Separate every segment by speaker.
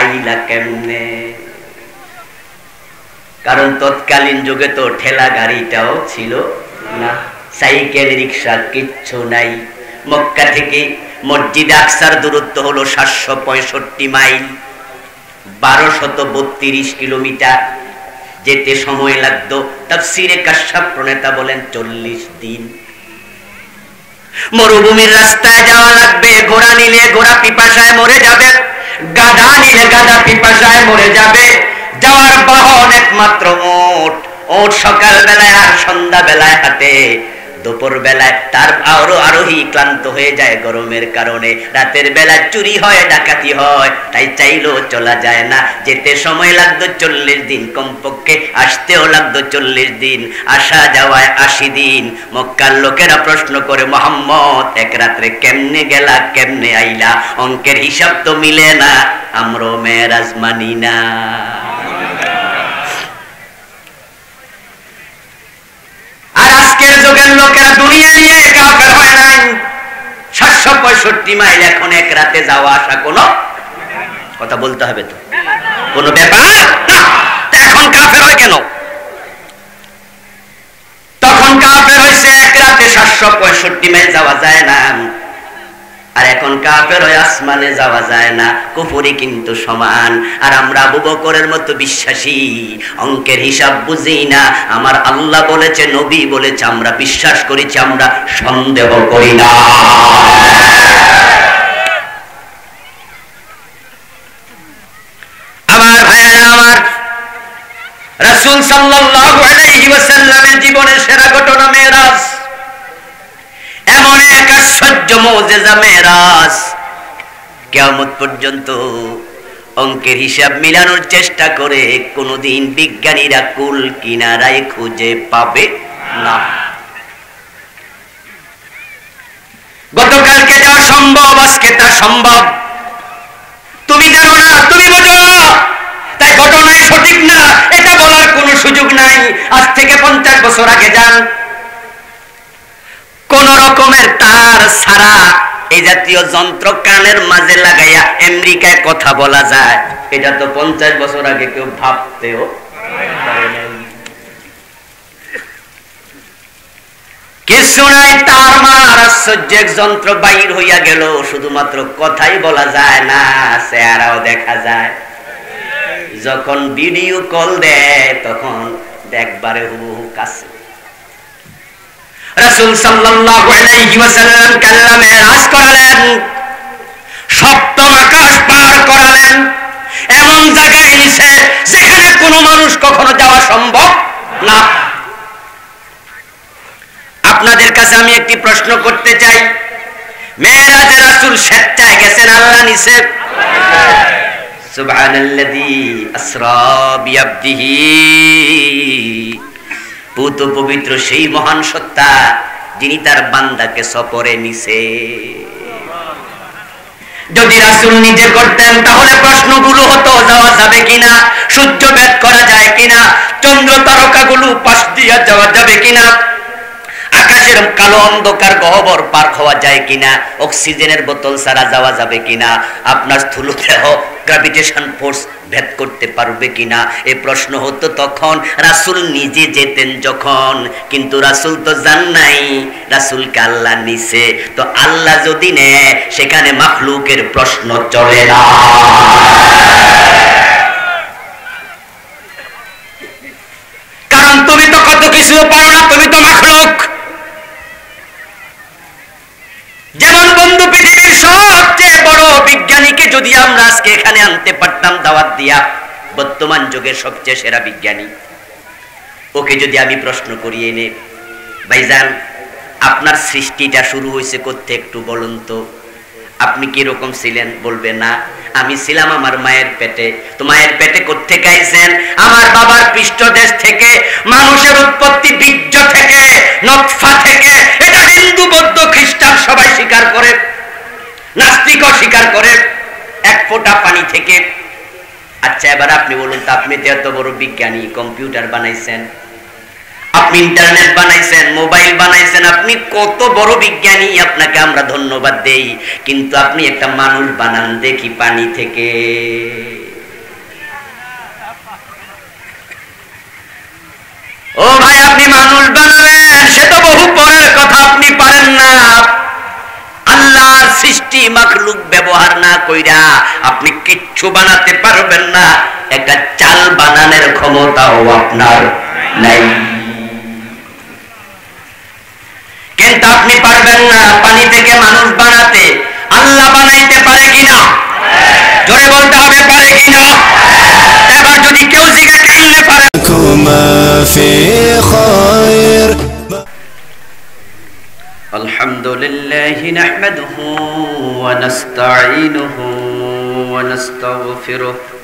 Speaker 1: আইলা কেমনে? কারণ তৎকালীন যুগে তো ঠেলা গাড়িটাও ছিল না, সাইকেল রিক্সা কিচ্ছু নাই। মক্কা থেকে মসজিদ আকসার দূরত্ব হলো 765 মাইল, 1232 কিলোমিটার। যেতে সময় লাগতো, তাফসীরে কাশফ প্রণেতা বলেন 40 দিন। মরুভূমির রাস্তায় যাওয়া লাগবে, ঘোড়া নিলে ঘোড়া পিপাসায় মরে যাবে, গাধা নিলে গাধা পিপাসায় মরে যাবে। যাওয়ার বাহন একমাত্র ওট। ওট সকাল বেলায় আর সন্ধ্যা বেলায় হাঁটে, দুপুর বেলায় তার আরোহী ক্লান্ত হয়ে যায় গরমের কারণে। রাতের বেলা চুরি হয়, ডাকাতি হয়, তাই চাইলেও চলা যায় না। যেতে সময় লাগতো 40 দিন কমপক্ষে, আসতেও লাগতো 40 দিন, আসা যাওয়ায় 80 দিন। মক্কার লোকেরা প্রশ্ন করে, মুহাম্মদ এক রাত্রে কেমনে গেলা, কেমনে আইলা? অঙ্কের হিসাব তো মিলে না, আমরা মেরাজ মানি না। আর আজকের যুগের লোকেরা দুনিয়া নিয়ে কাফের হয় নাই। 765 মাইল এখন এক রাতে যাওয়া আসা কোনো কথা বলতে হবে তো, কোনো ব্যাপার না। এখন কাফের হয় কেন? তখন কাফের হয়েছে এক রাতে 765 মাইল যাওয়া যায় না, আর এখন কাফের হয়ে আসমানে যাওয়া যায় না। কুফরি কিন্তু সমান। আর আমরা আবু বকরের মতো বিশ্বাসী, অঙ্কের হিসাব বুঝি না। আমার আল্লাহ বলেছে, নবী বলেছে, আমরা বিশ্বাস করেছি, আমরা সন্দেহ করি না। আমার ভাইয়েরা আমার, রাসূল সাল্লাল্লাহু আলাইহি ওয়াসাল্লামের জীবনের সেরা ঘটনা মেরাজ। এমন এক আশ্চর্য মুজিজা মেরাজ, কিয়ামত পর্যন্ত অঙ্কের হিসাব মিলানোর চেষ্টা করে কোনদিন বিজ্ঞানীরা কুল কিনারায় খুঁজে পাবে না। গতকালকে যা সম্ভব আজকে তা সম্ভব। তুমি জানো না, তুমি বোঝো না, তাই ঘটনায় সঠিক না এটা বলার কোনো সুযোগ নাই। আজ থেকে 50 বছর আগে যান, কোন রকমের তার ছাড়া এই জাতীয় যন্ত্র কানের মাঝে লাগাইয়া আমেরিকায় কথা বলা যায়, এটা তো 50 বছর আগে কেউ ভাবতেও পারে নাই। কিছু নাই, তার মার আশ্চর্য এক যন্ত্র বাইর হইয়া গেল, শুধুমাত্র কথাই বলা যায় না, চেহারাও দেখা যায়। যখন ভিডিও কল দেয় তখন দেখবারে হুবহু কাছে। রাসূল সাল্লাল্লাহু আলাইহি ওয়াসাল্লাম কাল্লা মেরাজ করালেন, সপ্তম আকাশ পার করালেন, এমন জায়গায় নিছে যেখানে কোনো মানুষ কখনো যাওয়া সম্ভব না। আপনাদের কাছে আমি একটি প্রশ্ন করতে চাই, মেরাজে রাসূল স্বেচ্ছায় গেছেন, আল্লাহ নিছে? সুবহানাল্লাযী আসরা বিআবদিহি, পুত পবিত্র সেই মহান সত্তা যিনি তার বান্দাকে সফরে নিছে। যদি রাসূল নিজে করতেন তাহলে প্রশ্নগুলো হতো, যাওয়া যাবে কিনা, সূর্য ভেদ করা যায় কিনা, চন্দ্র তারকাগুলো পাশ দিয়ে যাওয়া যাবে কিনা, আকাশের কালো অন্ধকার গহ্বর পার হওয়া যায় কিনা, অক্সিজেনের বোতল ছাড়া যাওয়া যাবে কিনা, আপনার স্থূল দেহ গ্র্যাভিটেশন ফোর্স ভেদ করতে পারবে কিনা, এই প্রশ্ন হতো তখন। রাসূল নিজে যেতেন যখন, কিন্তু রাসূল তো জান নাই রাসূলকে আল্লাহ নিছে। তো আল্লাহ যদি নেয় সেখানে মাখলুকের প্রশ্ন চলে না। কারণ তুমি তো কত কিছু পারো না, তুমি তো মাখলুক। যেমন বন্ধু, পৃথিবীর সবচেয়ে বড় বিজ্ঞানীকে যদি আমরা আজকে এখানে আনতে পারতাম দাওয়াত দিয়া, বর্তমান যুগের সবচেয়ে সেরা বিজ্ঞানী, ওকে যদি আমি প্রশ্ন করি, এনে ভাইজান আপনার সৃষ্টিটা শুরু হয়েছে কোত্থেকে একটু বলুন তো, আপনি কি রকম ছিলেন? বলবে না, আমি ছিলাম আমার মায়ের পেটে। তো মায়ের পেটে কোত্থেকে আইছেন? আমার বাবার পৃষ্ঠদেশ থেকে। মানুষের উৎপত্তি বীর্য থেকে, নতফা থেকে। এটা হিন্দু, বৌদ্ধ, খ্রিস্টান সবাই স্বীকার করে, নাস্তিকও স্বীকার করে, এক ফোঁটা পানি থেকে। আচ্ছা এবার আপনি বলুন তো, আপনি তো এত বড় বিজ্ঞানী, কম্পিউটার বানাইছেন, আপনি ইন্টারনেট বানাইছেন, মোবাইল বানাইছেন, আপনি কত বড় বিজ্ঞানী, আপনাকে আমরা ধন্যবাদ দেই। কিন্তু আপনি একটা মানুষ বানান দেখি পানি থেকে। মাখলুক ব্যবহার না কইরা আপনি কিচ্ছু বানাতে পারবেন না। একটা চাল বানানোর ক্ষমতাও আপনার নাই। কিন্তু আপনি পারবেন না পানি থেকে মানুষ বানাতে। আল্লাহ বানাইতে পারে কিনা? জোরে বলতে হবে, পারে কিনা? এবার যদি কেউ জিজ্ঞাসা কেমনে পারে, আলহামদুলিল্লাহ নাহমাদুহু ওয়া নাস্তাঈনুহু ওয়া নাস্তাগফিরুহু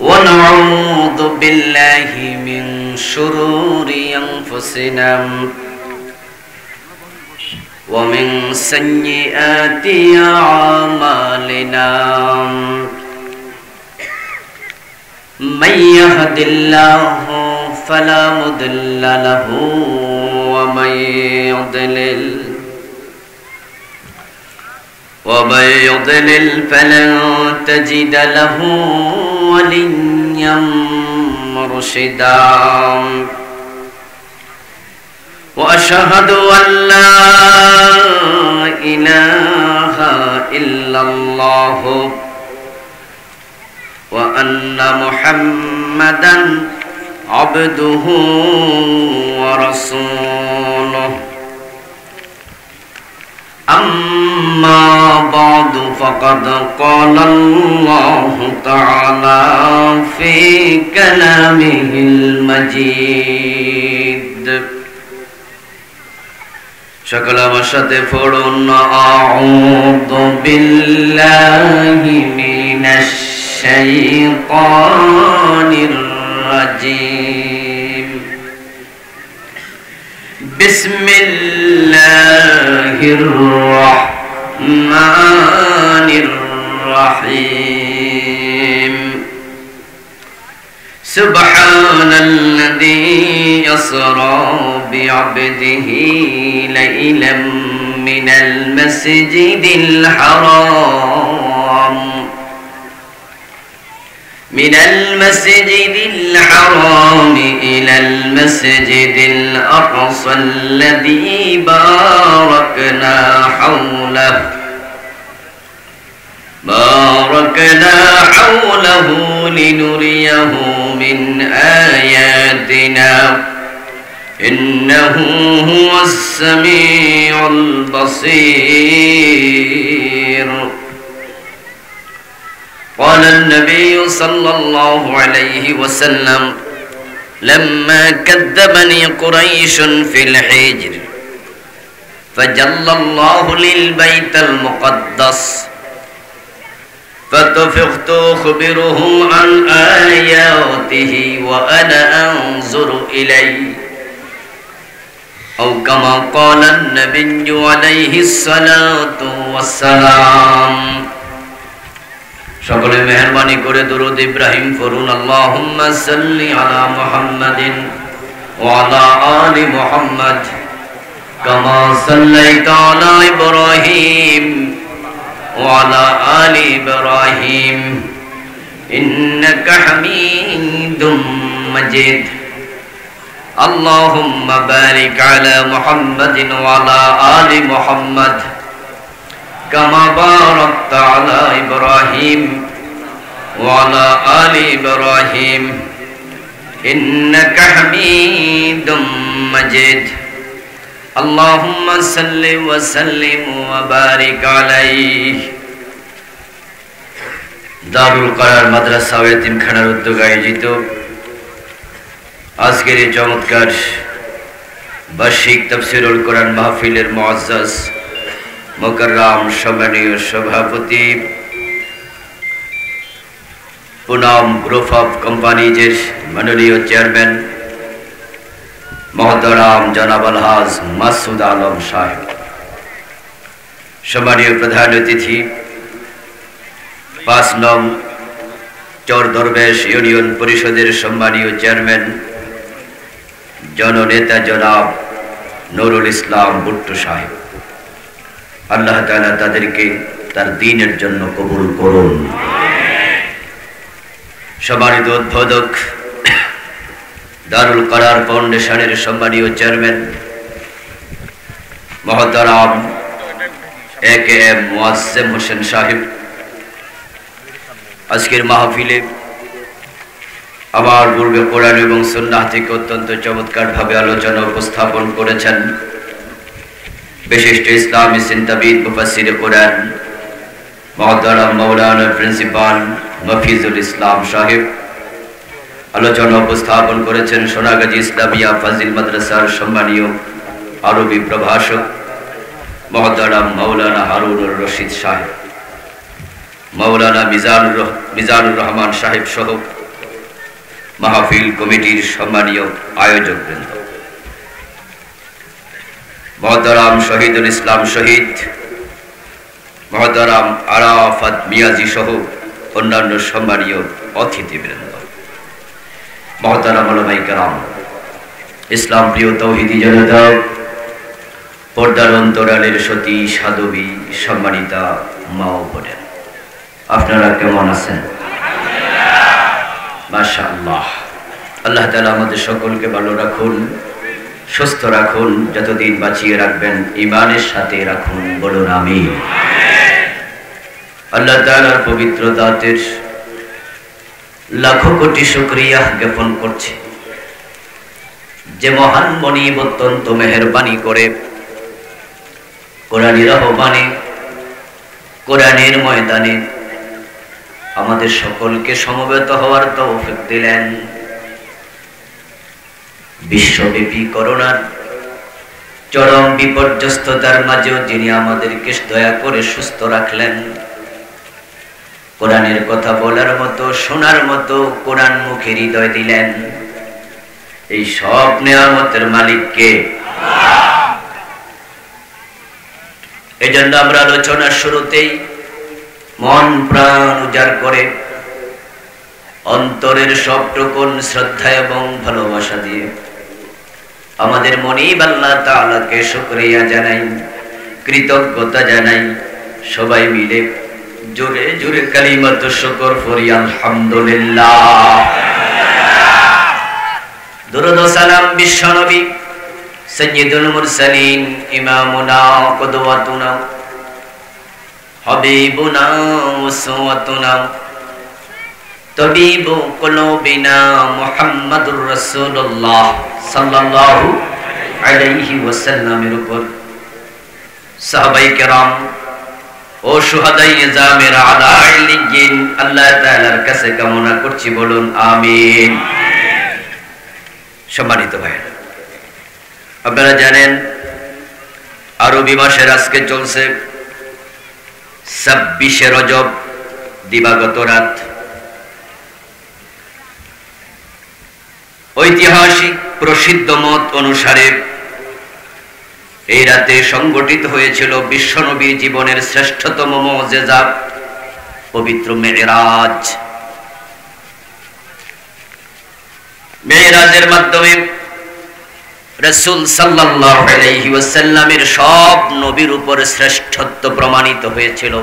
Speaker 1: ওয়া নাউযু বিল্লাহি মিন শুরুরি আনফুসিনা ওয়া মিন সাইয়্যাতি আমালিনা। من يهد الله فلا مضل له ومن يضلل فلن تجد له وليا مرشدا. وأشهد أن لا إله إلا الله وأن محمدا عبده ورسوله. أما بعد فقد قال الله تعالى في كلامه المجيد. সকল আমার সাথে পড়ুন, আউযু বিল্লাহি মিনাশ শাইতানির রাজিম। বিসমিল্লাহির রাহমানির রাহিম। সুবহানাল্লাযী ইয়াসরা বি'আবদিহি লাইলাম মিনাল মাসজিদিল হারাম من المسجد الحرام إلى المسجد الأقصى الذي باركنا حوله لنريه من آياتنا إنه هو السميع البصير. قال النبي صلى الله عليه وسلم لما كذبني قريش في الحجر فجل الله للبيت المقدس فطفقت أخبرهم عن آياته وأنا أنظر إليه أو كما قال النبي عليه الصلاة والسلام. সকলে মেহেরবানি করে দরুদ ইব্রাহিম পড়ুন। আল্লাহুম্মা সাল্লি আলা মুহাম্মাদিন ওয়া আলা আলি মুহাম্মাদ কামা সাল্লাইতা আলা ইব্রাহিম ওয়া আলা আলি ইব্রাহিম ইন্নাকা হামিদুম মাজিদ। আল্লাহুম্মা বারিক আলা মুহাম্মাদিন ওয়া আলা আলি মুহাম্মাদ كما باركت على إبراهيم وعلى آل إبراهيم إنك حميد مجيد. اللهم صل وسلم وبارك عليه. দারুল করার মাদ্রাসা ও এতিমখানার উদ্যোগে আয়োজিত আজকের এই চমৎকার বার্ষিক তাফসীরুল কোরআন মাহফিলের মুআজ্জাজ মুকাররম সম্মানীয় সভাপতি, পুনাম গ্রুপ অফ কোম্পানিজের মাননীয় চেয়ারম্যান মহতারাম জনাব আলহাজ মাসুদ আলম সাহেব, সম্মানীয় প্রধান অতিথি ৫ নং চর দরবেশ ইউনিয়ন পরিষদের সম্মানীয় চেয়ারম্যান জননেতা জনাব নুরুল ইসলাম ভুট্টো সাহেব, আল্লাহ তাআলা তাদেরকে তার দ্বীনের জন্য কবুল করুন। সম্মানিত উদ্বোধক, দারুল করার ফাউন্ডেশনের সম্মানীয় চেয়ারম্যান মহতারাম একেএম মুয়াজ্জেম হোসেন সাহেব আজকের মাহফিলে আমার পূর্বে কোরআন এবং সুন্নাহ থেকে অত্যন্ত চমৎকারভাবে আলোচনা উপস্থাপন করেছেন বিশিষ্ট ইসলামী চিন্তাবিদ মুফাসসিরে কোরআন মুহতারাম মাওলানা প্রিন্সিপাল মফিজুল ইসলাম সাহেব। আলোচনা উপস্থাপন করেছেন সোনাগাজী ইসলামিয়া ফাজিল মাদ্রাসার সম্মানীয় আরবি প্রভাষক মুহতারাম মাওলানা হারুনুর রশিদ সাহেব, মাওলানা মিজানুর রহমান সাহেব সহ মাহফিল কমিটির সম্মানীয় আয়োজকবৃন্দ, মুহতারাম শহীদুল ইসলাম শহীদ, মুহতারাম আরাফাত মিয়াজি সহ অন্যান্য সম্মানীয় অতিথিবৃন্দ, মুহতারাম উলামায়ে কেরাম, ইসলাম প্রিয় তৌহিদি জনতা, পর্দার অন্তরালের সতী সাধবী সম্মানিতা মা ও বোনেরা, আপনারা কেমন আছেন? মাশাআল্লাহ। আল্লাহ তাআলা আমাদের সকলকে ভালো রাখুন, সুস্থ রাখুন, যতদিন বাঁচিয়ে রাখবেন ঈমানের সাথে রাখুন, বলুন আমিন। আল্লাহ তাআলার পবিত্র দাতের লাখো কোটি শুকরিয়া জ্ঞাপন করছি যে মহান মনিব অত্যন্ত মেহেরবানি করে কোরআনের আহ্বানে, কোরআনের ময়দানে আমাদের সকলকে সমবেত হওয়ার তৌফিক দিলেন। বিশ্বব্যাপী করোনার চরম বিপর্যস্ততার মাঝেও যিনি আমাদেরকে দয়া করে সুস্থ রাখলেন, কোরআনের কথা বলার মতো, শোনার মতো কোরআন মুখে হৃদয় দিলেন, এই সব নেয়ামতের মালিককে। এই জন্য আমরা আলোচনার শুরুতেই মন প্রাণ উজাড় করে অন্তরের সবটুকুন শ্রদ্ধা এবং ভালোবাসা দিয়ে আমাদের মনিব আল্লাহ তাআলাকে শুকরিয়া জানাই, কৃতজ্ঞতা জানাই। সবাই মিলে জোরে জোরে কালিমাতুশ শুকর পড়ি আলহামদুলিল্লাহ। দুরূদ ও সালাম বিশ্বনবী সাইয়্যিদুল মুরসালিন ইমামুনা কুদওয়াতুনা হাবিবুনা উসওয়াতুনা তাবিবু কুলুবিনা মুহাম্মাদুর রাসূলুল্লাহ সাল্লাল্লাহু আলাইহি ওয়াসাল্লামের উপর সাহাবায়ে কেরাম ও শুহাদায়ে নিজামের আলা ইল্লিয়িন আল্লাহ তাআলার কাছে কামনা করছি, বলুন আমিন। সম্মানিত ভাইরা, আপনারা জানেন আরবি মাসের আজকে চলছে 26শে রজব, দিবাগত রাত। ঐতিহাসিক প্রসিদ্ধ মত অনুসারে এই রাতে সংগঠিত হয়েছিল বিশ্বনবীর জীবনের শ্রেষ্ঠতম মুজিজা পবিত্র মেরাজ। মেরাজের মাধ্যমে রাসূল সাল্লাল্লাহু আলাইহি ওয়াসাল্লামের সব নবীর উপর শ্রেষ্ঠত্ব প্রমাণিত হয়েছিল।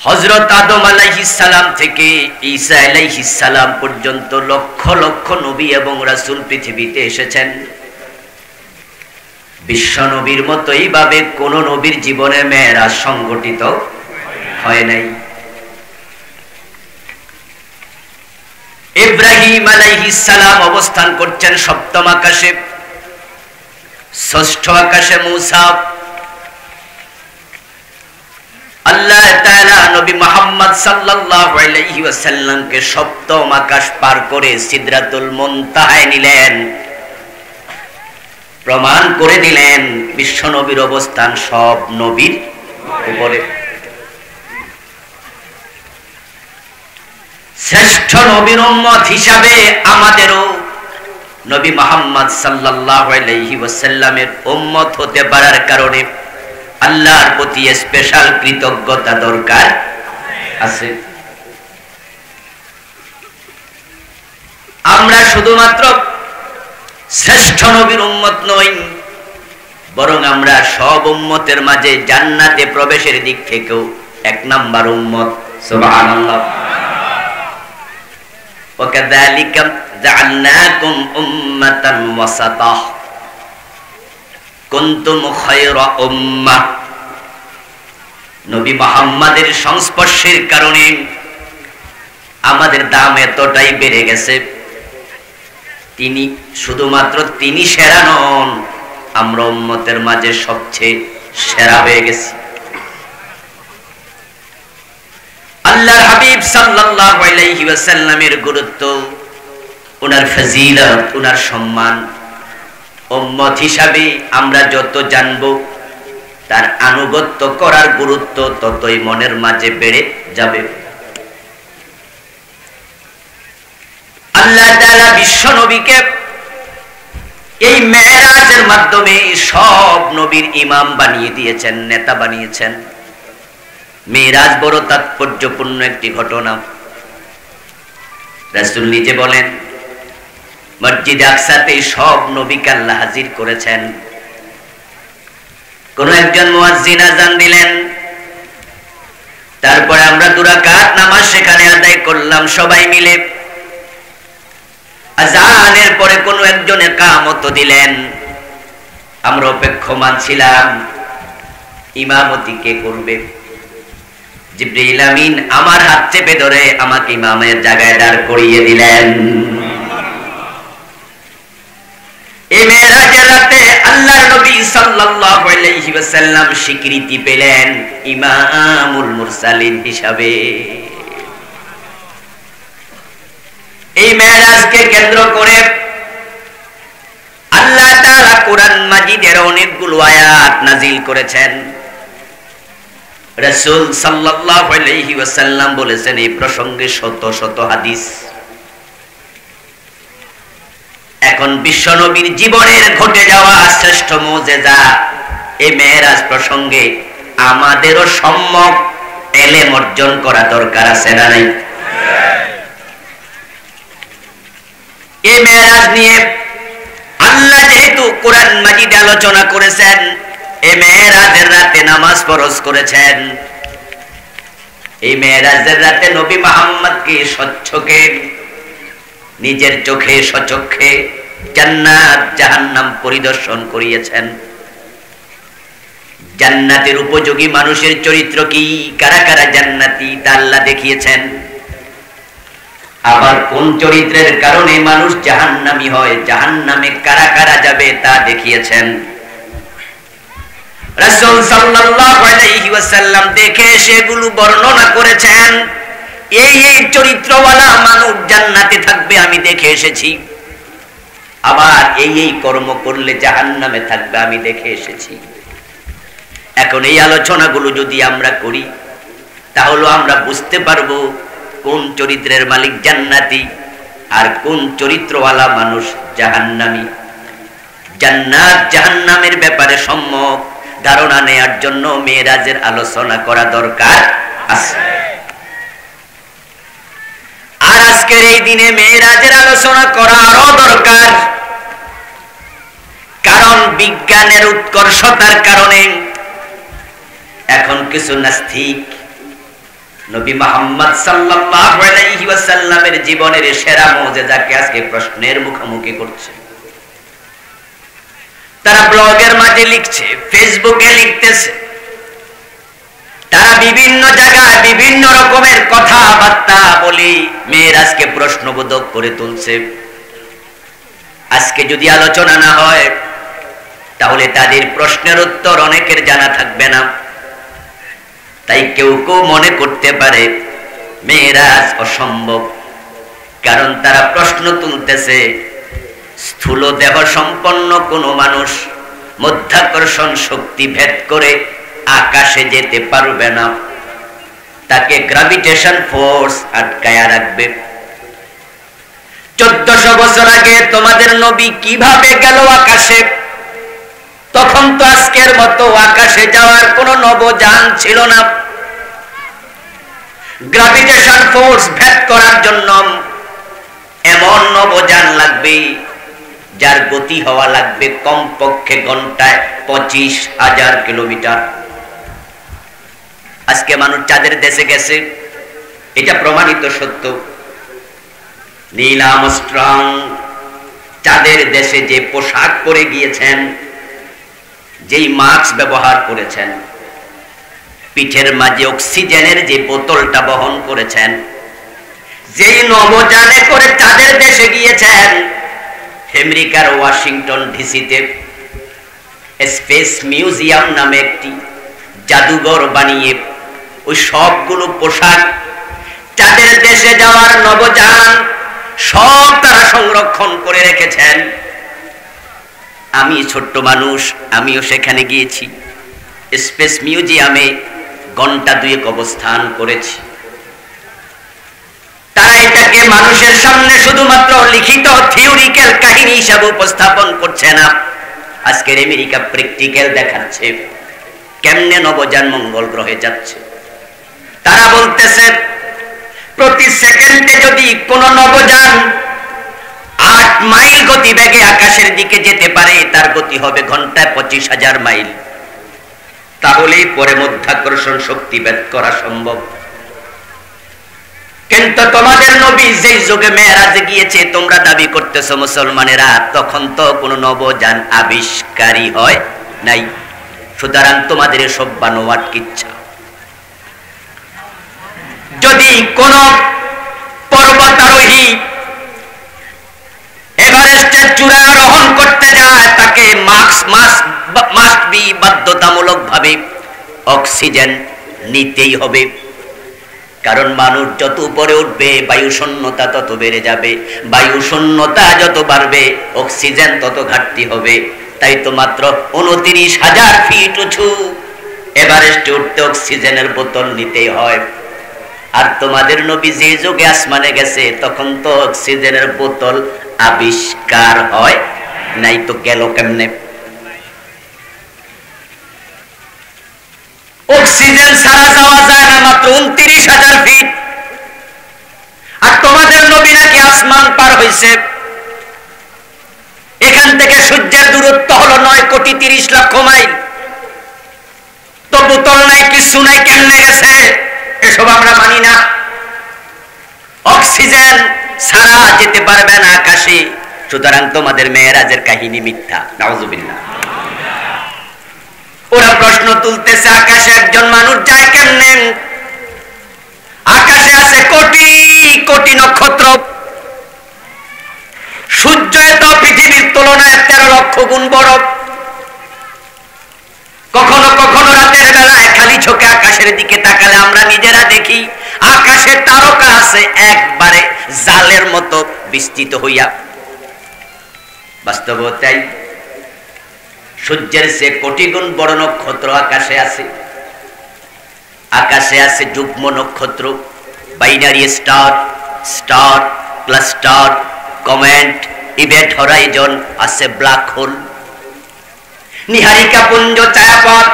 Speaker 1: হযরত আদম আলাইহিস সালাম থেকে ঈসা আলাইহিস সালাম পর্যন্ত লক্ষ লক্ষ নবী এবং রাসূল পৃথিবীতে এসেছেন। বিশ্ব নবীর মতো এইভাবে কোন নবীর জীবনে মেরাজ সংগঠিত হয় নাই। ইব্রাহিম আলাইহিস সালাম অবস্থান করছেন সপ্তম আকাশে, ষষ্ঠ আকাশে মূসা। আল্লাহ তাআলা নবী মুহাম্মদ সাল্লাল্লাহু আলাইহি ওয়াসাল্লামকে সপ্তম আকাশ পার করে সিদরাতুল মুনতাহায় নিলেন, প্রমাণ করে দিলেন বিশ্ব নবীর অবস্থান সব নবীর উপরে। শ্রেষ্ঠ নবীর উম্মত হিসাবে আমাদেরও নবী মুহাম্মদ সাল্লাল্লাহু আলাইহি ওয়াসাল্লামের উম্মত হতে পারার কারণে আল্লাহর প্রতি স্পেশাল কৃতজ্ঞতা দরকার আছে। আমরা শুধুমাত্র শ্রেষ্ঠ নবীর উম্মত নই, বরং আমরা সব উম্মতের মাঝে জান্নাতে প্রবেশের দিক থেকেও এক নাম্বার উম্মত। সুবহানাল্লাহ। ওয়াকাযালিকা জাআলনাকুম উম্মাতান ওয়াসাতা। কুনতুম খায়রা উম্মাহ, নবী মুহাম্মাদের সংস্পর্শের কারণে আমাদের দাম এতটাই বেড়ে গেছে। তিনি শুধুমাত্র তিনি সেরা নন, আমরা উম্মতের মাঝে সবচেয়ে সেরা হয়ে গেছি। আল্লাহর হাবিব সাল্লাল্লাহু আলাইহি ওয়াসাল্লামের গুরুত্ব, ওনার ফজিলত, ওনার সম্মান উম্মত হিসাবে আমরা যত জানব, তার আনুগত্য করার গুরুত্ব ততই মনের মাঝে বেড়ে যাবে। আল্লাহ তাআলা বিশ্ব নবীকে এই মেরাজের মাধ্যমে সব নবীর ইমাম বানিয়ে দিয়েছেন, নেতা বানিয়েছেন। মেরাজ বড় তাৎপর্যপূর্ণ একটি ঘটনা। রাসূল নিজে বলেন, মসজিদে আকসাতে সব নবীকে আল্লাহ হাজির করেছেন। কোন একজন মুয়াজ্জিন আযান দিলেন, তারপরে আমরা 2 রাকাত নামাজ সেখানে আদায় করলাম সবাই মিলে। আযানের পরে কোন একজন ইকামত দিলেন, আমরা অপেক্ষমান ছিলাম ইমামতি কে করবে। জিবরিল আমিন আমার হাত চেপে ধরে আমাকে ইমামের জায়গায় দাঁড় করিয়ে দিলেন। এই মেরাজের রাতে আল্লাহর নবী সাল্লাল্লাহু আলাইহি ওয়াসাল্লাম স্বীকৃতি পেলেন ইমামুল মুরসালিন হিসাবে। এই মেরাজকে কেন্দ্র করে আল্লাহ তাআলা কোরআন মাজিদের অনেকগুলো আয়াত নাজিল করেছেন। রাসূল সাল্লাল্লাহু আলাইহি ওয়াসাল্লাম বলেছেন এই প্রসঙ্গে শত শত হাদিস। এখন বিশ্বনবীর জীবনের ঘটে যাওয়া শ্রেষ্ঠ মুজিজা এই মেরাজ প্রসঙ্গে আমাদেরও সম্যক ইলম অর্জন করা দরকার আছে না নাই? এই মেরাজ নিয়ে আল্লাহ যেহেতু কোরআন মাজিদে আলোচনা করেছেন, এই মেরাজের রাতে নামাজ ফরজ করেছেন। এই মেরাজের রাতে নবী মুহাম্মদকে স্বচক্ষে, নিজের চোখে স্বচক্ষে জান্নাত জাহান্নাম পরিদর্শন করিয়েছেন। জান্নাতের উপযোগী মানুষের চরিত্র কি, কারা কারা জান্নাতি তা আল্লাহ দেখিয়েছেন। আবার কোন চরিত্রের কারণে মানুষ জাহান্নামী হয়, জাহান্নামে কারা কারা যাবে তা দেখিয়েছেন। রাসূল সাল্লাল্লাহু আলাইহি ওয়াসাল্লাম দেখে সেগুলো বর্ণনা করেছেন। এই এই চরিত্রওয়ালা মানুষ জান্নাতে থাকবে আমি দেখে এসেছি, আবার এই এই কর্ম করলে জাহান্নামে থাকবে আমি দেখে এসেছি। এখন এই আলোচনাগুলো যদি আমরা করি, তাহলে আমরা বুঝতে পারবো কোন চরিত্রের মালিক জান্নাতি আর কোন চরিত্রওয়ালা মানুষ জাহান্নামী। জান্নাত জাহান্নামের ব্যাপারে সম্যক ধারণা নেয়ার জন্য মেরাজের আলোচনা করা দরকার আছে। আর আজকের এই দিনে মেরাজের আলোচনা করা আরো দরকার, কারণ বিজ্ঞানের উৎকর্ষতার কারণে এখন কিছু নাস্তিক নবী মুহাম্মদ সাল্লাল্লাহু আলাইহি ওয়াসাল্লামের জীবনের সেরা মুজিজাকে আজকে প্রশ্নের মুখোমুখি করছে। তারা ব্লগের মাঝে লিখছে, ফেসবুকে লিখতেছে, তারা বিভিন্ন জায়গায় বিভিন্ন রকমের কথাবার্তা বলি মেরাজকে প্রশ্নবোধক করে তুলছে। আজকে যদি আলোচনা না হয়, তাহলে তাদের প্রশ্নের উত্তর অনেকের জানা থাকবে না। তাই কেউ কেউ মনে করতে পারে মেরাজ অসম্ভব, কারণ তারা প্রশ্ন তুলতেছে স্থূল দেহ সম্পন্ন কোন মানুষ মধ্যাকর্ষণ শক্তি ভেদ করে আকাশে যেতে পারবে না, তাকে গ্র্যাভিটেশন ফোর্স আটকায়া রাখবে। 1400 বছর আগে তোমাদের নবী কিভাবে গেল আকাশে? তখন তো আজকের মতো আকাশে যাওয়ার কোন নবযান ছিল না। গ্র্যাভিটেশন ফোর্স ভেদ করার জন্য এমন নবযান লাগবে যার গতি হওয়া লাগবে কমপক্ষে ঘন্টায় 25,000 কিলোমিটার। আজকে মানুষ চাঁদের দেশে গেছে, এটা প্রমাণিত সত্য। নীল আর্মস্ট্রং চাঁদের দেশে যে পোশাক পরে গিয়েছেন, যেই মাস্ক ব্যবহার করেছেন, পিঠের মাঝে অক্সিজেনের যে বোতলটা বহন করেছেন, যেই নভোযানে করে চাঁদের দেশে গিয়েছেন, আমেরিকার ওয়াশিংটন ডিসিতে স্পেস মিউজিয়াম নামে একটি জাদুঘর বানিয়ে ওই সবগুলো পোশাক, চাঁদের দেশে যাওয়ার নভোযান সব তারা সংরক্ষণ করে রেখেছেন। আমি ছোট্ট মানুষ, আমিও সেখানে গিয়েছি, স্পেস মিউজিয়ামে ঘন্টা দুয়েক অবস্থান করেছি। তারা এটাকে মানুষের সামনে শুধুমাত্র লিখিত থিওরিক্যাল কাহিনী হিসাবে উপস্থাপন করছে না, আজকের আমেরিকা প্র্যাকটিক্যাল দেখাচ্ছে কেমনে নভোযান মঙ্গল গ্রহে যাচ্ছে। তারা বলতেছে প্রতি সেকেন্ডে যদি কোন নভোযান 8 মাইল গতিবেগে আকাশের দিকে যেতে পারে, তার গতি হবে ঘন্টায় 25,000 মাইল। তাহলেই পরে মাধ্যাকর্ষণ শক্তি ভেদ করা সম্ভব। কিন্তু তোমাদের নবী যেই যুগে মেরাজে গিয়েছে, তোমরা দাবি করতেছো মুসলমানেরা, তখন তো কোনো নভোযান আবিষ্কারই হয় নাই। সুতরাং তোমাদের সব বানোয়াট কিচ্ছা। যদি কোন পর্বতারোহী এভারেস্টের চূড়া আরোহণ করতে যায়, তাকে মাস্ট বি বাধ্যতামূলক ভাবে অক্সিজেন নিতেই হবে। কারণ মানুষ যত উপরে উঠবে, বায়ু শূন্যতা তত বেড়ে যাবে, বায়ু শূন্যতা যত বাড়বে, অক্সিজেন তত ঘাটতি হবে। তাই তো মাত্র 29,000 ফিট উঁচু এভারেস্টে উঠতে অক্সিজেনের বোতল নিতেই হয়। আর তোমাদের নবী যে যুগে আসমানে গেছে, তখন তো অক্সিজেনের বোতল আবিষ্কার হয় নাই, তো গেল কেমনে? অক্সিজেন ছাড়া যাওয়া যায় না মাত্র 29,000 ফিট। আর তোমাদের নবী নাকি আসমান পার হইছে। এখান থেকে সূর্যের দূরত্ব হলো 9,30,00,000 মাইল। তো বোতল নাই, কিছু নাই, কেমনে গেছে? এসব আমরা মানি না। অক্সিজেন ছাড়া যেতে পারবে না আকাশে। সুতরাং তোমাদের মেরাজের কাহিনী মিথ্যা। নাউজুবিল্লাহ। ওরা প্রশ্ন তুলতেছে, আকাশে একজন মানুষ যায় কেমনে? আকাশে আছে কোটি কোটি নক্ষত্র। সূর্য এত পৃথিবীর তুলনায় 13 লক্ষ গুণ বড়। কখনো কখনো রাতের বেলায় খালি চোখে আকাশের দিকে তাকালে আমরা নিজেরা দেখি আকাশে তারকা আছে একবারে জালের মতো বিস্তৃত হইয়া। বাস্তবতাই সূর্যের চেয়ে কোটি গুণ বড় নক্ষত্র আকাশে আছে। আকাশে আছে যুগ্ম নক্ষত্র, binary star, star, cluster, comet, event Horizon, আছে ব্ল্যাক হোল, নিহারিকা পুঞ্জ, ছায়াপথ।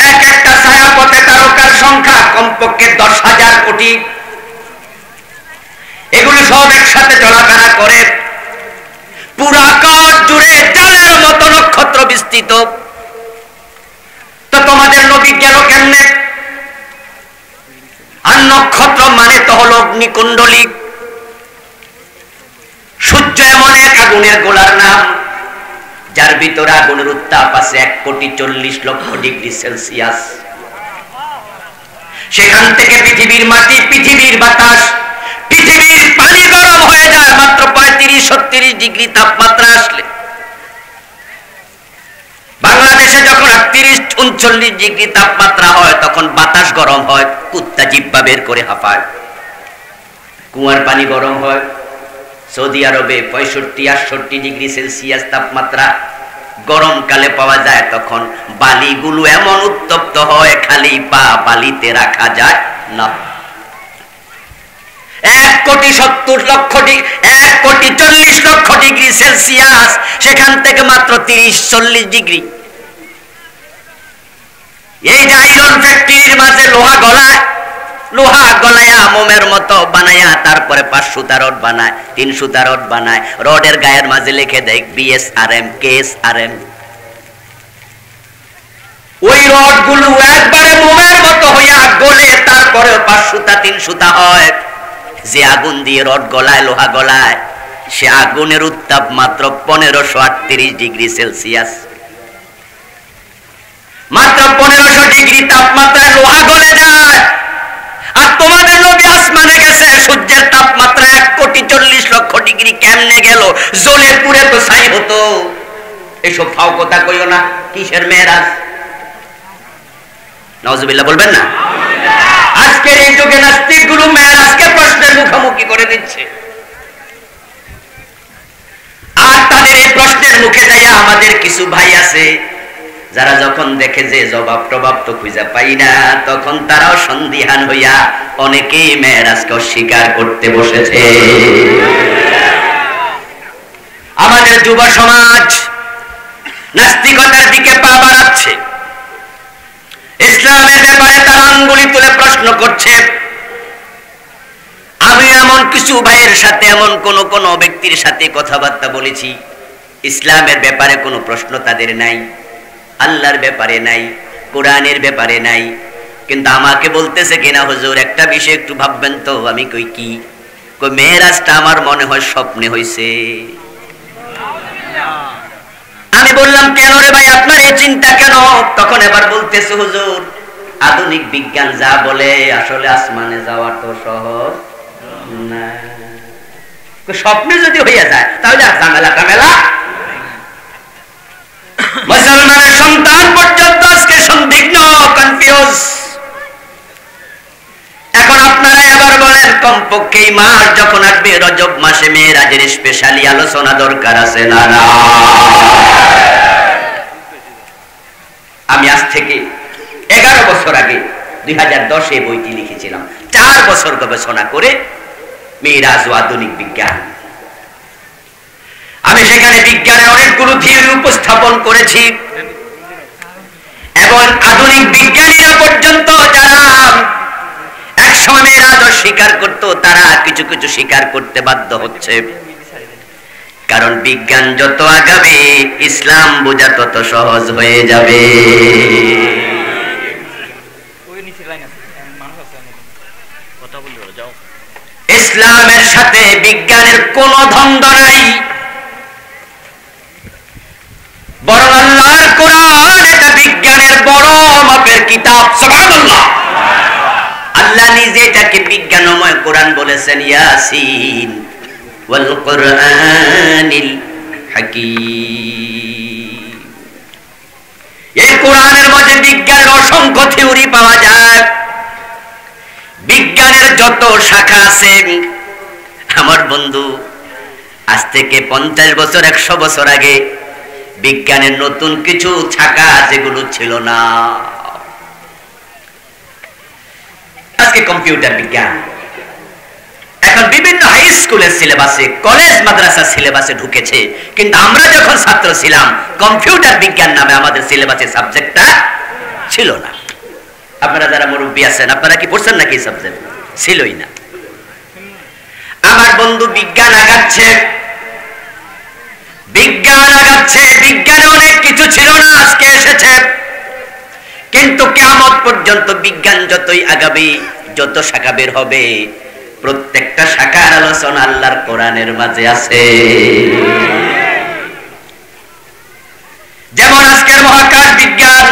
Speaker 1: এক একটা ছায়াপথে তারকার সংখ্যা কমপক্ষে 10,000 কোটি। এগুলো সব একসাথে চলাফেরা করে। পুরো আকাশ জুড়ে জালের মতো নক্ষত্র বিস্তৃত। তো তোমাদের নবী গেল কেমনে? আর নক্ষত্র মানে তো হলো অগ্নিকুণ্ডলী। সূর্য এমন এক আগুনের গোলার নাম, যার ভিতরে আগুনের উত্তাপ আছে 1,40,00,000 ডিগ্রি সেলসিয়াস। সেখান থেকে পৃথিবীর মাটি, পৃথিবীর বাতাস, পৃথিবীর পানি গরম হয়ে যায় মাত্র 35-36 ডিগ্রি তাপমাত্রা আসলে। বাংলাদেশে যখন 38-39 ডিগ্রি তাপমাত্রা হয়, তখন বাতাস গরম হয়, কুত্তা জিহ্বা বের করে হাঁপায়। কুয়ার পানি গরম হয়। সৌদি আরবে 65-68 ডিগ্রি সেলসিয়াস তাপমাত্রা গরমকালে পাওয়া যায়। তখন বালিগুলো এমন উত্তপ্ত হয়, খালি পা বালিতে রাখা যায় না। 1,70,00,000 ডিগ্রি সেলসিয়াস, সেখান থেকে মাত্র 30-40 ডিগ্রি। এই যে আয়রন ফ্যাক্টরির মাঝে লোহা গলায়া মোমের মতো বানায়া, তারপরে 5 সুতা রড বানায়, 3 সুতা রড বানায়, রডের গায়ের মাঝে লিখে দেয় BSRM, KSRM। ওই রড গুলো একবারে মোমের মতো হইয়া গলে, তারপরে 5 সুতা 3 সুতা হয়। যে আগুন দিয়ে রড গলায়, লোহা গলায়, সে আগুনের উত্তাপ মাত্র 1538 ডিগ্রি সেলসিয়াস। মাত্র 1500 ডিগ্রি তাপমাত্রায় লোহা গলে যায়। আর তোমাদের নবী আসমানে গেছে, সূর্যের তাপমাত্রা 1,40,00,000 ডিগ্রি কেমনে গেল? জ্বলে পুড়ে তো ছাই হতো। এসব ফাও কথা কইও না। কিসের মেরাজ? নাউজুবিল্লাহ বলবেন না? আজকের এই যুগে নাস্তিকগুলো মেরাজকে প্রশ্নের মুখোমুখি করে দিচ্ছে। আর তাদের এই প্রশ্নের মুখে যাইয়া আমাদের কিছু ভাই আছে যারা যখন দেখে যে জবাব টবাব তো খুঁজে পাই না, তখন তারাও সন্দিহান হইয়া অনেকেই মেরাজকে অস্বীকার করতে বসেছে। আমাদের যুব সমাজ নাস্তিকতার দিকে পা বাড়াচ্ছে। ইসলামের ব্যাপারে তারা আঙ্গুলি তুলে প্রশ্ন করছে। আমি এমন কিছু ভাইয়ের সাথে, এমন কোন ব্যক্তির সাথে কথাবার্তা বলেছি, ইসলামের ব্যাপারে কোনো প্রশ্ন তাদের নাই, আল্লাহর ব্যাপারে নাই, কোরআনের ব্যাপারে নাই, কিন্তু আমাকে বলতেছে কিনা হুজুর একটা বিষয় একটু ভাববেন তো। আমি কই কি? কই মেরাজটা আমার মনে হয় স্বপ্নে হইছে। আমি বললাম কেন রে ভাই, আপনার এই চিন্তা কেন? তখন এবার বলতেছে হুজুর আধুনিক বিজ্ঞান যা বলে আসলে আসমানে যাওয়া তো সহজ না। স্বপ্নে যদি হইয়া যায় তাহলে আর ঝামেলা টামেলা। মুসলমানের সন্তান পর্যন্ত আজকে সন্দিগ্ধ, কনফিউজ। এখন আপনারা এবার বলেন, কমপক্ষে এই মাস যখন আসবে, রজব মাসে মেরাজের স্পেশালি আলোচনা দরকার আছে না? না। আমি আজ থেকে 11 বছর আগে 2010-এ বইটি লিখেছিলাম। 4 বছর গবেষণা করে মেরাজ ও আধুনিক বিজ্ঞান। আমি সেখানে বিজ্ঞানের অনেকগুলো থিওরি উপস্থাপন করেছি এবং আধুনিক বিজ্ঞানীরা পর্যন্ত যারা একসময় মেরাজ স্বীকার করত, তারা কিছু কিছু স্বীকার করতে বাধ্য হচ্ছে। কারণ বিজ্ঞান যত আগাবে ইসলাম বোঝা তত সহজ হয়ে যাবে। ইসলামের সাথে বিজ্ঞানের কোনো দ্বন্দ্ব নাই, বরং আল্লাহর কোরআন এটা বিজ্ঞানের বড় মাপের কিতাব। সুবহানাল্লাহ। আল্লাহ নিজে এটাকে বিজ্ঞানময় কোরআন বলেছেন, ইয়াসিন ওয়াল কোরআনিল হাকীম। এই কোরআনের মধ্যে বিজ্ঞানের অসংখ্য থিওরি পাওয়া যায়। বিজ্ঞানের যত শাখা আছে, আমার বন্ধু আজ থেকে 50 বছর 100 বছর আগে বিজ্ঞানের নতুন কিছু শাখা যেগুলো ছিল না। আজকে কম্পিউটার বিজ্ঞান এখন বিভিন্ন হাই স্কুলের সিলেবাসে, কলেজ মাদ্রাসা সিলেবাসে ঢুকেছে, কিন্তু আমরা যখন ছাত্র ছিলাম কম্পিউটার বিজ্ঞান নামে আমাদের সিলেবাসে সাবজেক্টটা ছিল না। আপনারা যারা মুরব্বী আছেন, আপনারা কি পড়ছেন নাকি? সাবজেক্ট ছিলই না। আমার বন্ধু বিজ্ঞান আগাচ্ছে, বিজ্ঞান আগাচ্ছে, বিজ্ঞানে অনেক কিছু ছিল না, আজকে এসেছে। কিন্তু কিয়ামত পর্যন্ত বিজ্ঞান যতই আগাবে, যত শাখা বের হবে, প্রত্যেকটা শাখার আলোচনা আল্লাহর কোরআনের মাঝে আছে। যেমন আজকের মহাকাশ বিজ্ঞান,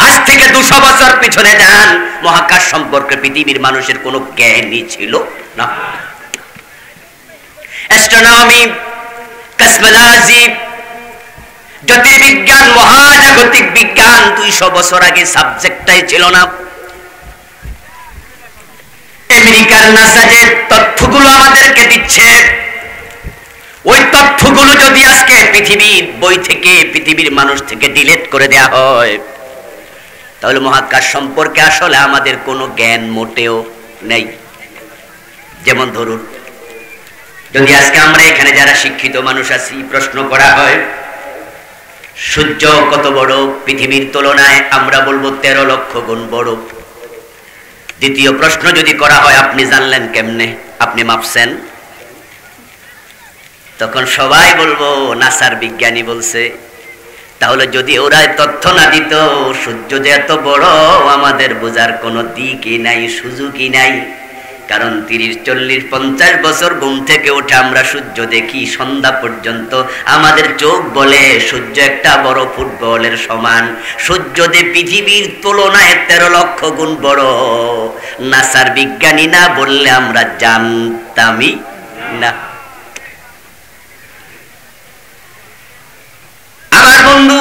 Speaker 1: আজ থেকে 200 বছর পিছনে যান, মহাকাশ সম্পর্কে পৃথিবীর মানুষের কোনো জ্ঞানই ছিল না। অ্যাস্ট্রোনমি, কসমোলজি, জ্যোতির্বিজ্ঞান, মহাজাগতিক বিজ্ঞান 200 বছর আগে সাবজেক্টটাই ছিল না। আমেরিকার নাসা যে তথ্যগুলো আমাদেরকে দিচ্ছে, ওই তথ্যগুলো যদি আজকে পৃথিবীর বই থেকে, পৃথিবীর মানুষ থেকে ডিলিট করে দেয়া হয়, তাহলে মহাকাশ সম্পর্কে আসলে আমাদের কোনো জ্ঞান মোটেও নেই। যেমন ধরুন, যদি আজকে আমরা এখানে যারা শিক্ষিত মানুষ আছি প্রশ্ন করা হয় সূর্য কত বড় পৃথিবীর তুলনায়, আমরা বলবো 13 লক্ষ গুণ বড়। দ্বিতীয় প্রশ্ন যদি করা হয় আপনি জানলেন কেমনে, আপনি মাপছেন? তখন সবাই বলবো নাসার বিজ্ঞানী বলছে। তাহলে যদি ওরা তথ্য না দিত, সূর্য যে এত বড় আমাদের বোঝার কোনো দিকই নাই, সুযোগই নাই। কারণ 30, 40, 50 বছর ঘুম থেকে উঠে আমরা সূর্য দেখি সন্ধ্যা পর্যন্ত, আমাদের চোখ বলে সূর্য একটা বড় ফুটবলের সমান। সূর্য যে পৃথিবীর তুলনায় 13 লক্ষ গুণ বড়। নাসার বিজ্ঞানী না বললে আমরা জানতামই না। আমার বন্ধু,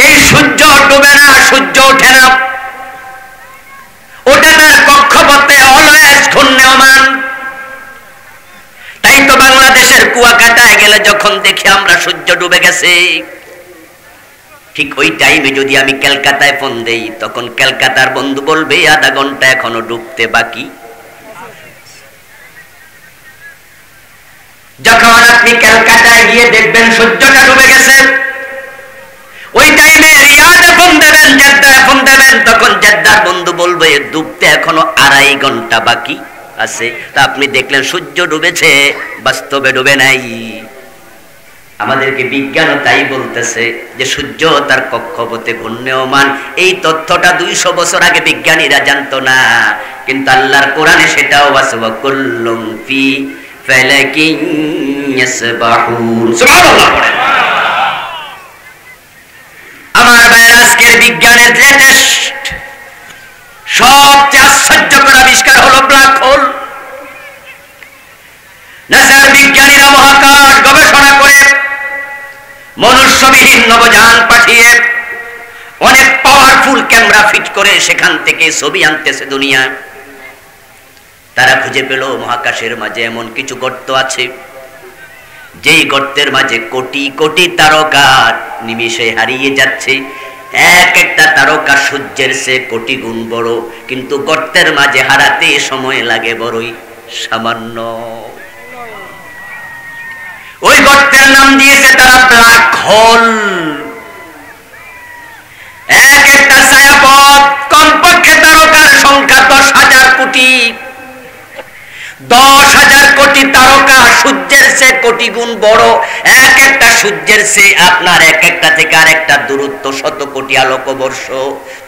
Speaker 1: এই সূর্য ডুবে না, সূর্য ওঠে না, ওটা তার কক্ষপথে অলওয়েজ ঘূর্ণায়মান। তাই তো বাংলাদেশের কুয়াকাটায় গেলে যখন দেখি আমরা সূর্য ডুবে গেছে, ঠিক ওই টাইমে যদি আমি কলকাতায় ফোন দেই, তখন কলকাতার বন্ধু বলবে আধা ঘন্টা এখনো ডুবতে বাকি। যখন আপনি কলকাতায় গিয়ে দেখবেন সূর্যটা ডুবে গেছে, ওই টাইমে রিয়াদে ফোন দেবেন, জেদ্দায় ফোন দেবেন, তখন জেদ্দার বন্ধু বলবে ডুবতে এখনো 2.5 ঘন্টা বাকি আছে। তা আপনি দেখলেন সূর্য ডুবেছে, বাস্তবে ডুবে নাই। আমাদেরকে বিজ্ঞানও তাই বলতেছে যে সূর্য তার কক্ষপথে ঘূর্ণায়মান। এই তথ্যটা 200 বছর আগে বিজ্ঞানীরা জানতো না, কিন্তু আল্লাহর কোরআনে সেটাও আছে, ওয়া কুল্লুম ফি ফালাকিন ইয়াসবাহুন। সুবহানাল্লাহ পড়েন। আমার ভাইয়ের, আজকের বিজ্ঞানের লেটেস্ট সবচেয়ে আশ্চর্যকর আবিষ্কার হলো ব্ল্যাক হোল। নাসার বিজ্ঞানীরা মহাকাশ গবেষণা করে মনুষ্যবিহীন নবযান পাঠিয়ে অনেক পাওয়ারফুল ক্যামেরা ফিট করে সেখান থেকে ছবি আনতেছে দুনিয়া। তারা খুঁজে পেল মহাকাশের মাঝে এমন কিছু গর্ত আছে, যেই গর্তের মাঝে কোটি কোটি তারকা নিমিষে হারিয়ে যাচ্ছে। এক একটা তারকা সূর্যের চেয়ে কোটি গুণ বড়, কিন্তু গর্তের মাঝে হারাতে সময় লাগে বড়ই সামান্য। ওই গর্তের নাম দিয়েছে তারা ব্ল্যাক হোল। এক একটা ছায়াপথ কমপক্ষে তারকার সংখ্যা 10,000 কোটি। 10,000 কোটি তারকা সূর্যের চেয়ে কোটি গুণ বড়। এক একটা সূর্যের চেয়ে আপনার এক একটা থেকে আর একটা দূরত্ব 100 কোটি আলোকবর্ষ।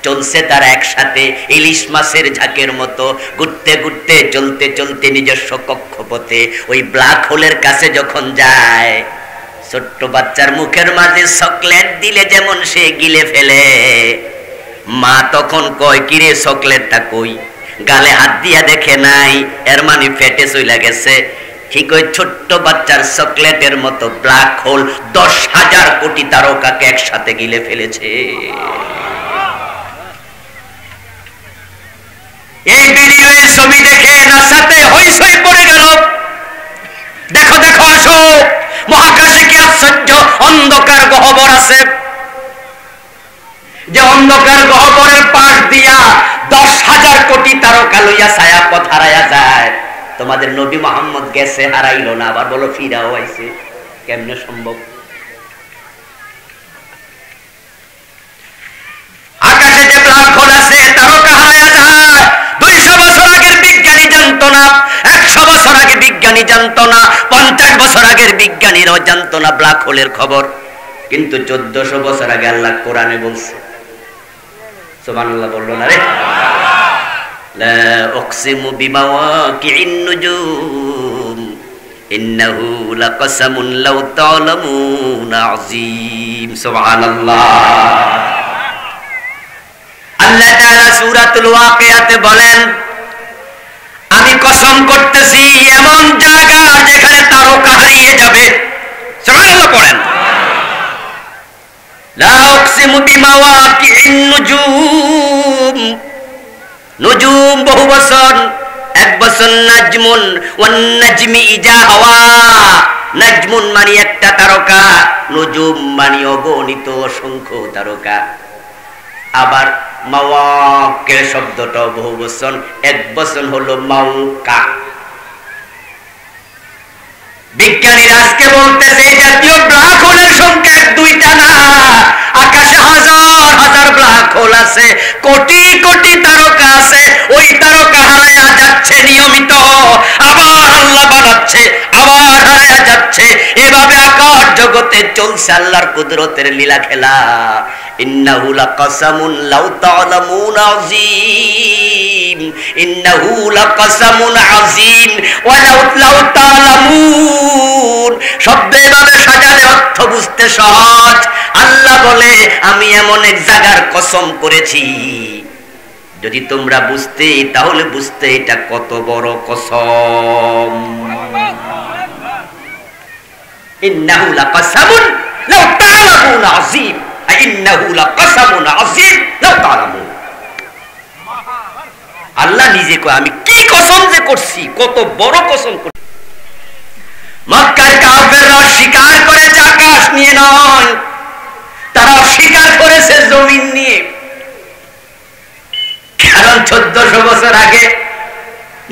Speaker 1: চলছে তারা একসাথে ইলিশ মাছের ঝাঁকের মতো, ঘুরতে ঘুরতে চলতে চলতে নিজস্ব কক্ষপথে। ওই ব্ল্যাক হোলের কাছে যখন যায়, ছোট্ট বাচ্চার মুখের মাঝে চকলেট দিলে যেমন সে গিলে ফেলে, মা তখন কয়, কিরে চকলেটটা কই? গালে হাত দিয়া দেখে নাই, এর মানে ফেটে চইলা গেছে। ঠিক ওই ছোট্ট বাচ্চার চকলেটের মতো ব্ল্যাক হোল 10,000 কোটি তারকাকে একসাথে গিলে ফেলেছে। এই ভিডিওর ছবি দেখে নাসাতে হইচই পড়ে গেল। দেখো দেখো, আসো, মহাকাশে কি আশ্চর্য অন্ধকার গহ্বর আছে, যে অন্ধকার গহ্বরের পাশ দিয়া 10,000 কোটি তারকা লইয়া ছায়াপথ হারাইয়া যায়। তোমাদের নবী মুহাম্মদ গেছে, হারাইলো না, আবার বলো ফিরাও আইছে। কেমনে সম্ভব? আকাশে যে ব্ল্যাক হোল আছে, তারকা হারাইয়া যায়। 200 বছর আগের বিজ্ঞানী জানতো না, 100 বছর আগে বিজ্ঞানী জানতো না, 50 বছর আগের বিজ্ঞানীরাও জানতো না ব্ল্যাক হোলের খবর। কিন্তু 1400 বছর আগে আল্লাহ কোরআনে বলছে। সুবহানাল্লাহ বললো না রে? লা উকসিমু বিমাওয়াকি'ন নুজুম ইন্নাহু লাকাসামুন লাউ তা'লামুনা আযীম। সুবহানাল্লাহ। আল্লাহ তাআলা সূরাতুল ওয়াকিয়াতে বলেন, আমি কসম করতেছি এমন জায়গা যেখানে তারকা হারিয়ে যাবে। সুবহানাল্লাহ পড়েন। লা উকসিমু বিমাওয়াকি'ন নুজুম। নুজুম বহু বচন, এক বচন নাজমুন, ওয়ান নাজমি ইজা হাওয়া। নাজমুন মানে একটা তারকা, নুজুম মানে অগণিত অসংখ্য তারকা। আবার মাওয়াকে শব্দটা বহু বচন, এক বচন হলো মাউকা। বিজ্ঞানীরা আজকে বলতেছে এই জাতীয় ব্ল্যাক হোলের সংখ্যা 1-2টা না, আকাশে হাজার হাজার ব্ল্যাক হোল আছে, কোটি কোটি তারকা আছে। ওই তারকা হারায়া যাচ্ছে নিয়মিত, আবার আল্লাহ বানাচ্ছে, আবার হারায়া যাচ্ছে। এভাবে আকাশ জগতে চলছে আল্লাহর কুদরতের লীলা খেলা। ইন্নাহু লাকাসামুন লাউ তা'লামুনা আযীম। আযীম ইন্নাহু লাকাসামুন আযীম ওয়ালাউ তাআলামুন। শব্দ এভাবে সাজালে অর্থ বুঝতে সহজ। আল্লাহ বলে আমি এমন এক জায়গার কসম করেছি, যদি তোমরা বুঝতে তাহলে বুঝতে এটা কত বড় কসম। ইন্নাহু লাকাসামুন লাউ তাআলামুন আযীম, ইন্নাহু লাকাসামুন আযীম লাউ তাআলামুন। আল্লাহ নিজে কয় আমি কি কসম যে করছি, কত বড় কসম করছি। মক্কার কাফেররা স্বীকার করেছে আকাশ নিয়ে নয়, তারা স্বীকার করেছে জমিন নিয়ে। কারণ 1400 বছর আগে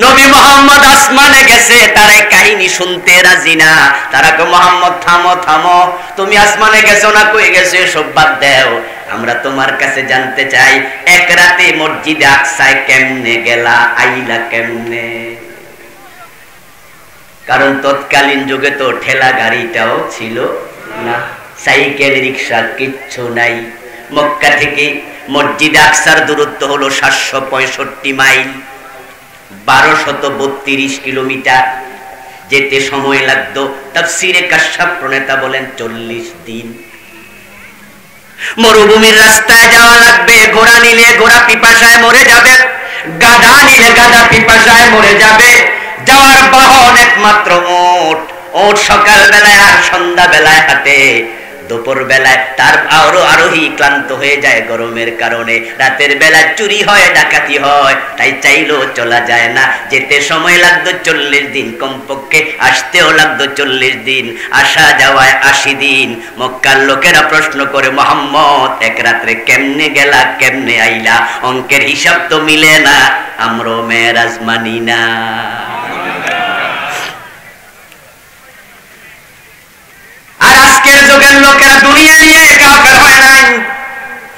Speaker 1: নবী মুহাম্মদ আসমানে গেছে, তারা কাহিনী শুনতে রাজি না। তারা কয় মুহাম্মদ থামো থামো, তুমি আসমানে গেছো না, কই গেছো সব বাদ দাও, আমরা তোমার কাছে জানতে চাই এক রাতে মসজিদে আকসায় কেমনে গেলা, আইলা কেমনে? কারণ তৎকালীন যুগে তো ঠেলা গাড়িটাও ছিল না, সাইকেল রিক্সা কিচ্ছু নাই। মক্কা থেকে মসজিদে আকসার দূরত্ব হলো 765 মাইল, 1232 কিলোমিটার। যেতে সময় লাগতো, তাফসীরে কাশফ প্রণেতা বলেন 40 দিন। মরুভূমির রাস্তায় যাওয়া লাগবে, ঘোড়া নিলে ঘোড়া পিপাসায় মরে যাবে, গাধা নিলে গাধা পিপাসায় মরে যাবে। যাওয়ার বাহন একমাত্র ওট। ওট সকাল বেলায় আর সন্ধ্যা বেলায় হাঁটে, দুপুর বেলায় তার আরোহী ক্লান্ত হয়ে যায় গরমের কারণে। রাতের বেলা চুরি হয়, ডাকাতি হয়, তাই চাইলেও চলা যায় না। যেতে সময় লাগতো 40 দিন কমপক্ষে, আসতেও লাগতো 40 দিন, আসা যাওয়ায় 80 দিন। মক্কার লোকেরা প্রশ্ন করে মুহাম্মদ এক রাত্রে কেমনে গেলা, কেমনে আইলা? অঙ্কের হিসাব তো মিলে না, আমরা মেরাজ মানি না। আর আজকের যুগের লোকেরা দুনিয়া নিয়ে কাফের হয় নাই।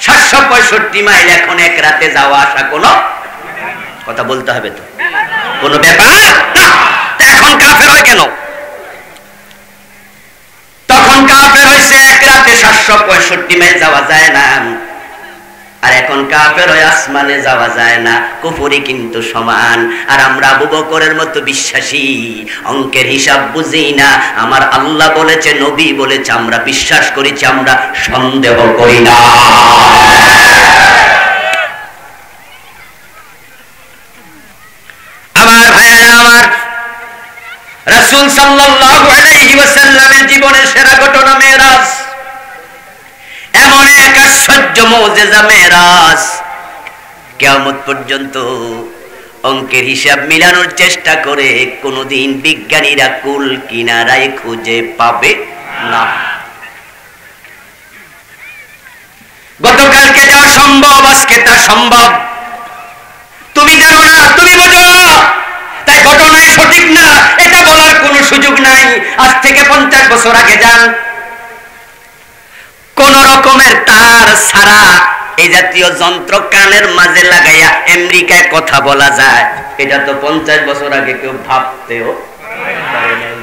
Speaker 1: 765 মাইল এখন এক রাতে যাওয়া আসা কোনো কথা বলতে হবে তো, কোনো ব্যাপার না। এখন কাফের হয় কেন? তখন কাফের হয়েছে এক রাতে 765 মাইল যাওয়া যায় না, আর এখন কাফের হয়ে আসমানে যাওয়া যায় না। কুফরি কিন্তু সমান। আর আমরা আবু বকরের মতো বিশ্বাসী, অঙ্কের হিসাব বুঝি না। আমার আল্লাহ বলেছে, নবী বলেছে, আমরা বিশ্বাস করেছি, আমরা সন্দেহ করি না। আমার ভাইয়েরা আমার, রাসূল সাল্লাল্লাহু আলাইহি ওয়াসাল্লামের জীবনের সেরা ঘটনা মেরাজ। এমন এক আশ্চর্য মুজিজা মেরাজ, কিয়ামত পর্যন্ত অঙ্কের হিসাব মিলানোর চেষ্টা করে কোনদিন বিজ্ঞানীরা কুল কিনারায় খুঁজে পাবে না। গতকালকে যা সম্ভব আজকে তা সম্ভব। তুমি জানো না, তুমি বোঝো না, তাই ঘটনায় সঠিক না এটা বলার কোনো সুযোগ নাই। আজ থেকে 50 বছর আগে যান, কোন রকমের তার ছাড়া এই জাতীয় যন্ত্র কানের মাঝে লাগাইয়া আমেরিকায় কথা বলা যায়, এটা তো 50 বছর আগে কেউ ভাবতেও পারে নাই।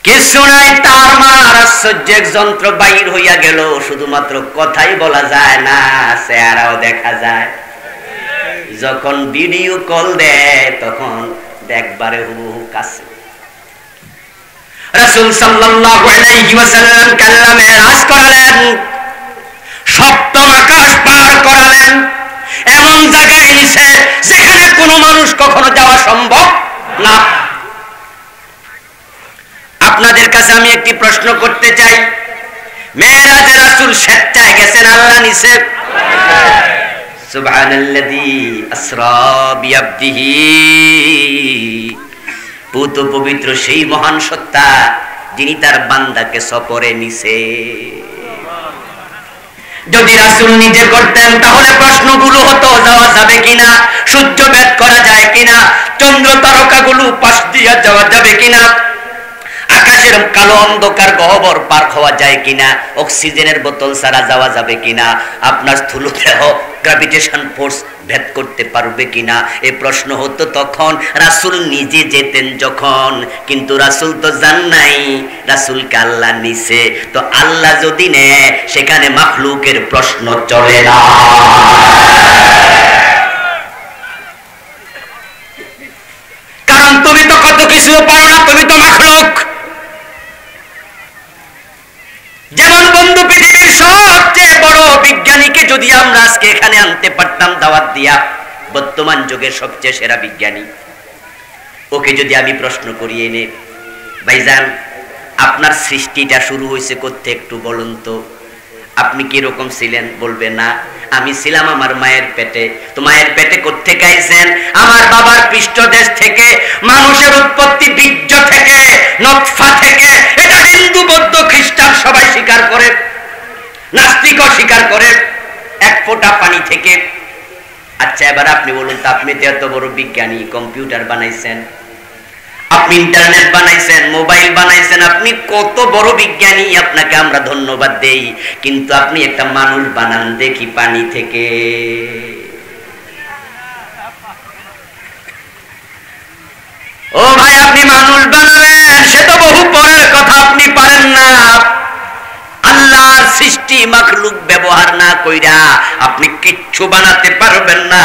Speaker 1: কিছু নাই, তার মার আশ্চর্য এক যন্ত্র বাইর হইয়া গেল, শুধুমাত্র কথাই বলা যায় না, চেহারাও দেখা যায়। যখন ভিডিও কল দেয় তখন দেখবারে হুবহু কাছে। রাসূল সাল্লাল্লাহু আলাইহি ওয়াসাল্লাম কাল্লা মেরাজ করালেন, সপ্তম আকাশ পার করালেন, এমন জায়গায় নিছে যেখানে কোনো মানুষ কখনো যাওয়া সম্ভব না। আপনাদের কাছে আমি একটি প্রশ্ন করতে চাই, মেরাজে রাসূল স্বেচ্ছায় গেছেন, আল্লাহ নিছে? সুবহানাল্লাযী আসরা বিআবদিহি, পুত পবিত্র সেই মহান সত্তা যিনি তার বান্দাকে সফরে নিছে। যদি রাসূল নিজে করতেন তাহলে প্রশ্নগুলো হতো যাওয়া যাবে কিনা, সূর্য ভেদ করা যায় কিনা, চন্দ্র তারকাগুলো পাশ দিয়ে যাওয়া যাবে কিনা, আকাশে আকাশের কালো অন্ধকার গহ্বর পার হওয়া যায় কিনা, অক্সিজেনের বোতল ছাড়া যাওয়া যাবে কিনা, আপনার স্থূল দেহ গ্র্যাভিটেশন ফোর্স ভেদ করতে পারবে কিনা, এই প্রশ্ন হতো তখন। রাসূল নিজে যেতেন যখন, কিন্তু রাসূল তো জান নাই রাসূলকে আল্লাহ নিছে। তো আল্লাহ যদি নেয় সেখানে মাখলুকের প্রশ্ন চলে না। কারণ তুমি তো কত কিছু পারো না, তুমি তো মাখলুক। যেমন বন্ধু পৃথিবীর সবচেয়ে বড় বিজ্ঞানীকে যদি আমরা আজকে এখানে আনতে পারতাম দাওয়াত দিয়া, বর্তমান যুগের সবচেয়ে সেরা বিজ্ঞানী, ওকে যদি আমি প্রশ্ন করি এনে, ভাইজান আপনার সৃষ্টিটা শুরু হয়েছে কোত্থেকে একটু বলুন তো, আপনি কি রকম ছিলেন? বলবে না, আমি ছিলাম আমার মায়ের পেটে। তো মায়ের পেটে কোত্থেকে আইছেন? আমার বাবার পৃষ্ঠদেশ থেকে। মানুষের উৎপত্তি বীর্য থেকে, নতফা থেকে। এটা হিন্দু বৌদ্ধ খ্রিস্টান সবাই স্বীকার করে, নাস্তিকও স্বীকার করে, এক ফোঁটা পানি থেকে। আচ্ছা এবার আপনি বলুন তো, আপনি তো এত বড় বিজ্ঞানী, কম্পিউটার বানাইছেন, আপনি ইন্টারনেট বানাইছেন, মোবাইল বানাইছেন, আপনি কত বড় বিজ্ঞানী, আপনাকে আমরা ধন্যবাদ দেই। কিন্তু আপনি একটা মানুষ বানান দেখি পানি থেকে। ও ভাই, আপনি মানুষ বানাবেন সে তো বহু পরের কথা, আপনি পারেন না। আল্লাহর সৃষ্টি মাখলুক ব্যবহার না কইরা আপনি কিচ্ছু বানাতে পারবেন না।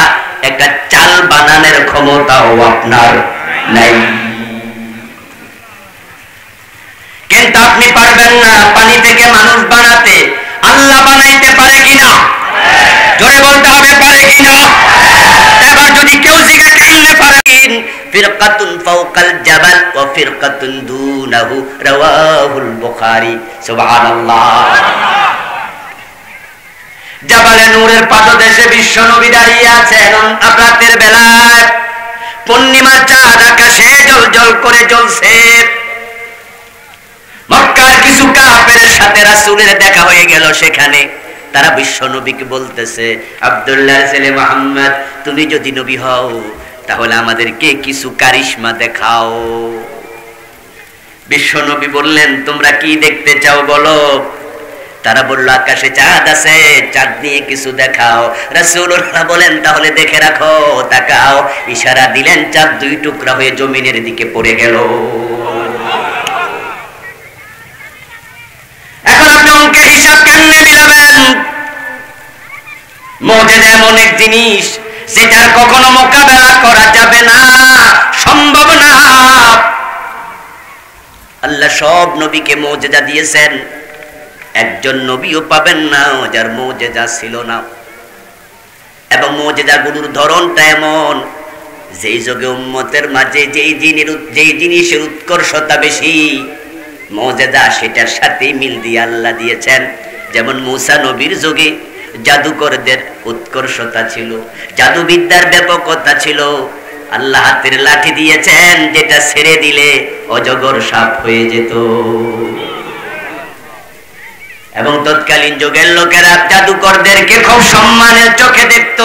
Speaker 1: একটা চাল বানানোর ক্ষমতাও আপনার নাই। কিন্তু আপনি পারবেন না পানি থেকে মানুষ বানাতে। আল্লাহ বানাইতে পারে কিনা? জোরে বলতে হবে, পারে কিনা? এবার যদি কেউ জিজ্ঞাসা কেমনে পারেন, ফিরকাতুন ফাওকাল জাবাল ওয়া ফিরকাতুন দুনাহু, রাওয়াহুল বুখারী। সুবহানাল্লাহ। জাবালে নূরের পাদদেশে বিশ্ব নবী দাঁড়িয়ে আছেন রাতের বেলায়, পূর্ণিমার চাঁদ আকাশে জ্বলজ্বল করে জ্বলছে। মক্কার কিছু কাফেরের সাথে রাসূলের দেখা হয়ে গেল সেখানে। তারা বিশ্ব নবীকে বলতেছে, আব্দুল্লাহর ছেলে মুহাম্মদ, তুমি যদি নবী হও তাহলে আমাদেরকে কিছু কারিশমা দেখাও। বিশ্ব নবী বললেন, তোমরা কি দেখতে চাও বলো? তারা বলল, আকাশে চাঁদ আছে, চাঁদ নিয়ে কিছু দেখাও। রাসূলুল্লাহ বলেন, তাহলে দেখে রাখো, তাকাও। ইশারা দিলেন, চাঁদ দুই টুকরা হয়ে জমিনের দিকে পড়ে গেল। এখন আপনি অঙ্কের হিসাব কেমনে মিলাবেন? মুজিজা এমন এক জিনিস যেটার কখনো মোকাবেলা করা যাবে না, সম্ভব না। আল্লাহ সব নবীকে মুজিজা দিয়েছেন, একজন নবীও পাবেন না যার মুজিজা ছিল না। এবং মুজিজাগুলোর ধরনটা এমন, যেই যুগে উম্মতের মাঝে যেই জিনিসের উৎকর্ষতা বেশি, মুজিজা সেটার সাথে মিল দিয়ে আল্লাহ দিয়েছেন। যেমন মূসা নবীর যুগে জাদুকরদের উৎকর্ষতা ছিল, জাদুবিদ্যার ব্যাপকতা ছিল। আল্লাহ হাতের লাঠি দিয়েছেন, যেটা ছেড়ে দিলে অজগর সাপ হয়ে যেত। এবং তৎকালীন যুগের লোকেরা জাদুকরদেরকে খুব সম্মানের চোখে দেখত,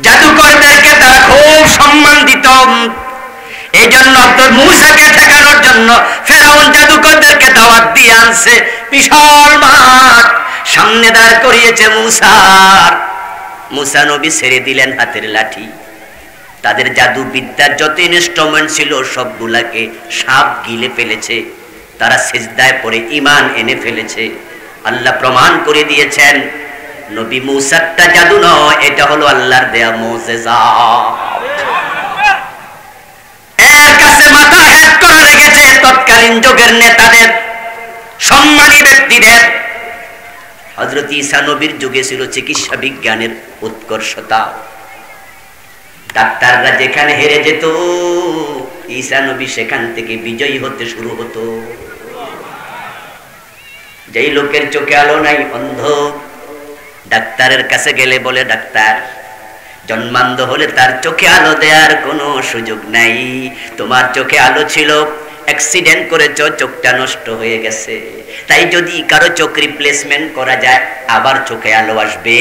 Speaker 1: জাদুকরদেরকে তারা খুব সম্মান দিত। এই জন্য মূসাকে ঠেকানোর জন্য ফেরাউন জাদুকরদেরকে দাওয়াত দিয়ে আনছে। বিশাল মাঠ, সামনে দাঁড় করিয়েছে মূসা নবী ছেড়ে দিলেন হাতের লাঠি। তাদের জাদুবিদ্যার যত ইনস্ট্রুমেন্ট ছিল সবগুলাকে সাপ গিলে ফেলেছে। তারা সিজদায় পড়ে ঈমান এনে ফেলেছে। আল্লাহ প্রমাণ করে দিয়েছেন, নবী মূসারটা জাদু নয়, এটা হলো আল্লাহর দেয়া মুজিজা। এর কাছে মাথা হেট করা লেগেছে তৎকালীন যুগের নেতাদের, সম্মানী ব্যক্তিদের। হযরত ঈসা নবীর যুগে ছিল চিকিৎসা বিজ্ঞানের উৎকর্ষতা। ডাক্তাররা যেখানে হেরে যেত, ঈসা নবী সেখান থেকে বিজয়ী হতে শুরু হতো। যেই লোকের চোখে আলো নাই, অন্ধ, ডাক্তারের কাছে গেলে বলে, ডাক্তার জন্মান্ধ হলে তার চোখে আলো দেওয়ার কোনো সুযোগ নাই। তোমার চোখে আলো ছিল, অ্যাক্সিডেন্ট করেছো, চোখটা নষ্ট হয়ে গেছে। তাই যদি কারো চোখ রিপ্লেসমেন্ট করা যায় আবার চোখে আলো আসবে,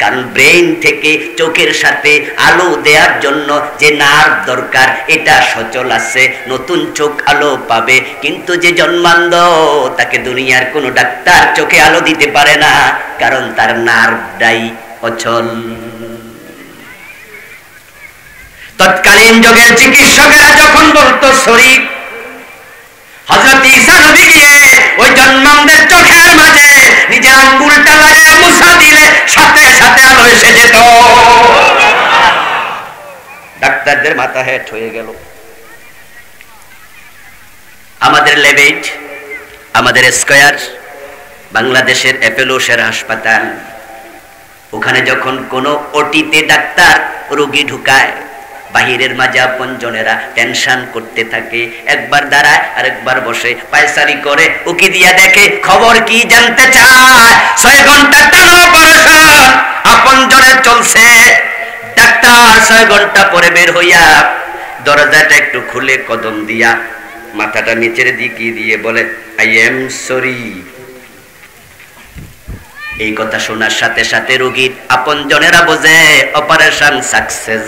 Speaker 1: কারণ ব্রেইন থেকে চোখের সাথে আলো দেওয়ার জন্য যে নার্ভ দরকার এটা সচল আছে, নতুন চোখ আলো পাবে। কিন্তু যে জন্মান্ধ তাকে দুনিয়ার কোনো ডাক্তার চোখে আলো দিতে পারে না, কারণ তার নার্ভটাই অচল। তৎকালীন যুগের চিকিৎসকেরা যখন বলতো শরীর, হযরত ঈসা নবী গিয়ে ওই জন্মান্ধের চোখের মাঝে নিজের আঙ্গুলটা লাগায় মুছা দিলে সাথে সাথে আলো এসে যেত। ডাক্তারদের মাথা হেট হয়ে গেল। আমাদের লেবেট, আমাদের স্কয়ার, বাংলাদেশের অ্যাপোলো সেরা হাসপাতাল, ওখানে যখন কোনো ওটিতে ডাক্তার রোগী ঢুকায়, বাহিরের মাঝে আপনজনেরা টেনশন করতে থাকে, একবার দাঁড়ায় আরেকবার বসে পায়চারি করে, উকি দিয়া দেখে খবর কি জানতে চায়। 6 ঘন্টা টানা অপারেশন আপনজনের চলছে। ডাক্তার 6 ঘন্টা পরে বের হইয়া দরজাটা একটু খুলে কদম দিয়া মাথাটা নিচের দিকে দিয়ে বলে, আই এম সরি। এই কথা শোনার সাথে সাথে রোগীর আপনজনেরা বোঝে অপারেশন সাকসেস।